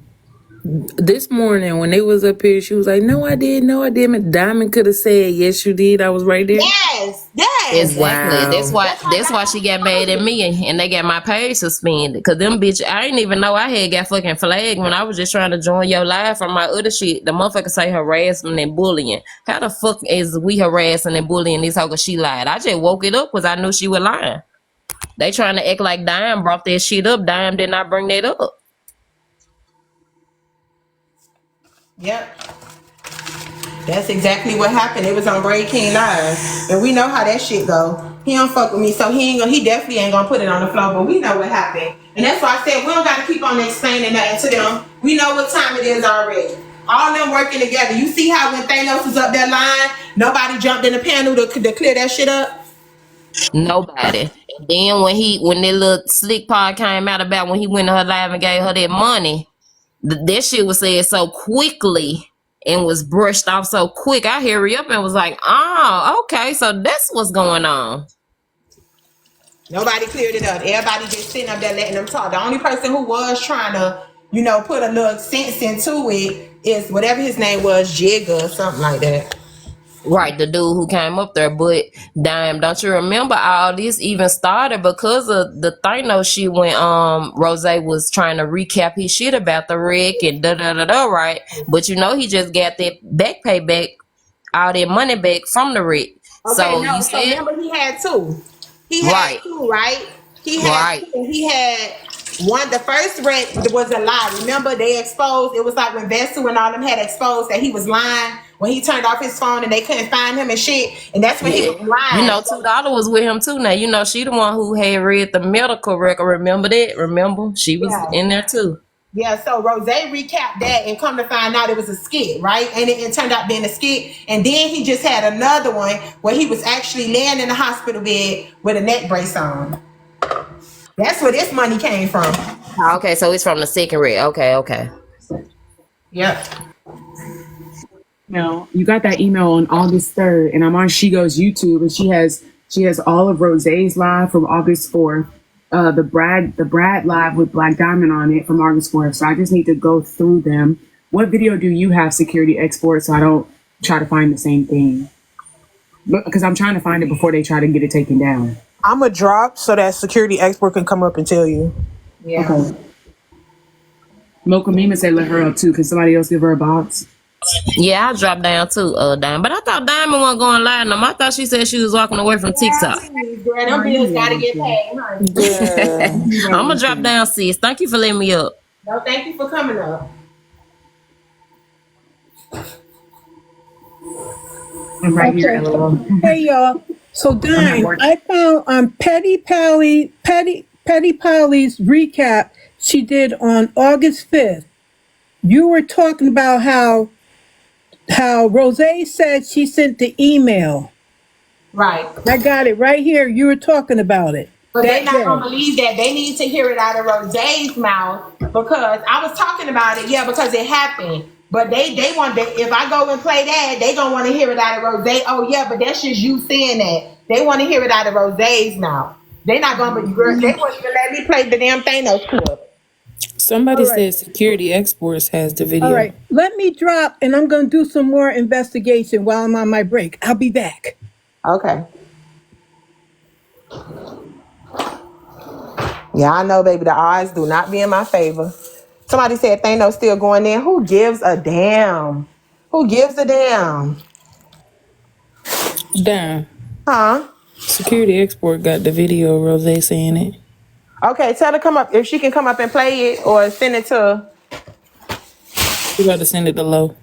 this morning when they was up here, she was like, "No, I did. No, I didn't." Diamond could have said, "Yes, you did. I was right there." Yes. Yes. Exactly. That's Wow. why. That's why she got mad at me, and they got my page suspended. Cause them bitch, I didn't even know I had got fucking flagged when I was just trying to join your live from my other shit. The motherfucker say harassment and bullying. How the fuck is we harassing and bullying this hoe? Cause she lied. I just woke it up because I knew she was lying. They trying to act like Dime brought that shit up. Dime did not bring that up. Yep. That's exactly what happened. It was on Braid King Live. And we know how that shit go. He don't fuck with me, so he definitely ain't gonna put it on the floor, but we know what happened. And that's why I said we don't gotta keep on explaining nothing to them. We know what time it is already. All them working together. You see how when Thanos was up that line, nobody jumped in the panel to clear that shit up? Nobody. And then when that little slick part came out about when he went to her live and gave her that money, that shit was said so quickly and was brushed off so quick. I hurry up and was like, oh, okay, so that's what's going on. Nobody cleared it up. Everybody just sitting up there letting them talk. The only person who was trying to, put a little sense into it is whatever his name was, Jigga or something like that. Right, the dude who came up there. But damn, don't you remember all this even started because of the Thanos shit when Rose was trying to recap his shit about the wreck and da da da da, right? But he just got that back pay back, all that money back from the wreck. Okay, So you no. So said remember, he had two. He had right, two, right? He had right. two. He had one. The first wreck was a lie. Remember, they exposed. It was like when Vesu and all them had exposed that he was lying when he turned off his phone and they couldn't find him and shit. And that's when he Yeah. was lying. $2 was with him too. Now, she the one who had read the medical record. Remember that? Remember? She was Yeah. in there too. Yeah, so Rose recapped that and come to find out it was a skit, right? And it turned out being a skit. And then he just had another one where he was actually laying in the hospital bed with a neck brace on. That's where this money came from. Okay, so it's from the second read. Okay. Yep. No, you got that email on August 3rd, and I'm on Shigo's YouTube, and she has all of Rose's live from August 4th. The Brad live with Black Diamond on it from August 4th. So I just need to go through them. What video do you have security export so I don't try to find the same thing? Because I'm trying to find it before they try to get it taken down. I'm a drop so that security expert can come up and tell you. Yeah. Okay. Mocha Mima said let her up too. Can somebody else give her a box? Yeah, I dropped down too, Diamond. But I thought Diamond wasn't going live no more. I thought she said she was walking away from TikTok. Girl, them bills gotta get paid, honey. Yeah. I'm gonna drop down, sis. Thank you for letting me up. No, thank you for coming up. I'm right here, Okay. LOL. Hey y'all. So I'm at Dime, work. I found on Petty Polly's recap she did on August 5th. You were talking about how Rose said she sent the email. Right. I got it right here. You were talking about it But they that not gonna day. believe that. They need to hear it out of Rose's mouth because I was talking about it, yeah, because it happened. But they want that if I go and play that, they gonna want to hear it out of Rose. Oh yeah, but that's just you saying that. They want to hear it out of Rose's mouth. They not gonna be girl, they wouldn't even let me play the damn thing no clip. Somebody All right. said Security Exports has the All video. right. Let me drop and I'm gonna do some more investigation while I'm on my break. I'll be back. Okay. Yeah, I know, baby. The odds do not be in my favor. Somebody said Thanos still going in. Who gives a damn? Who gives a damn? Damn. Huh? Security Export got the video, Rose saying it. Okay, tell her come up if she can come up and play it or send it to. You got to send it to Low.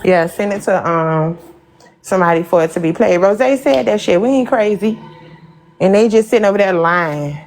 Yeah, send it to somebody for it to be played. Rose said that shit. We ain't crazy, and they just sitting over there lying.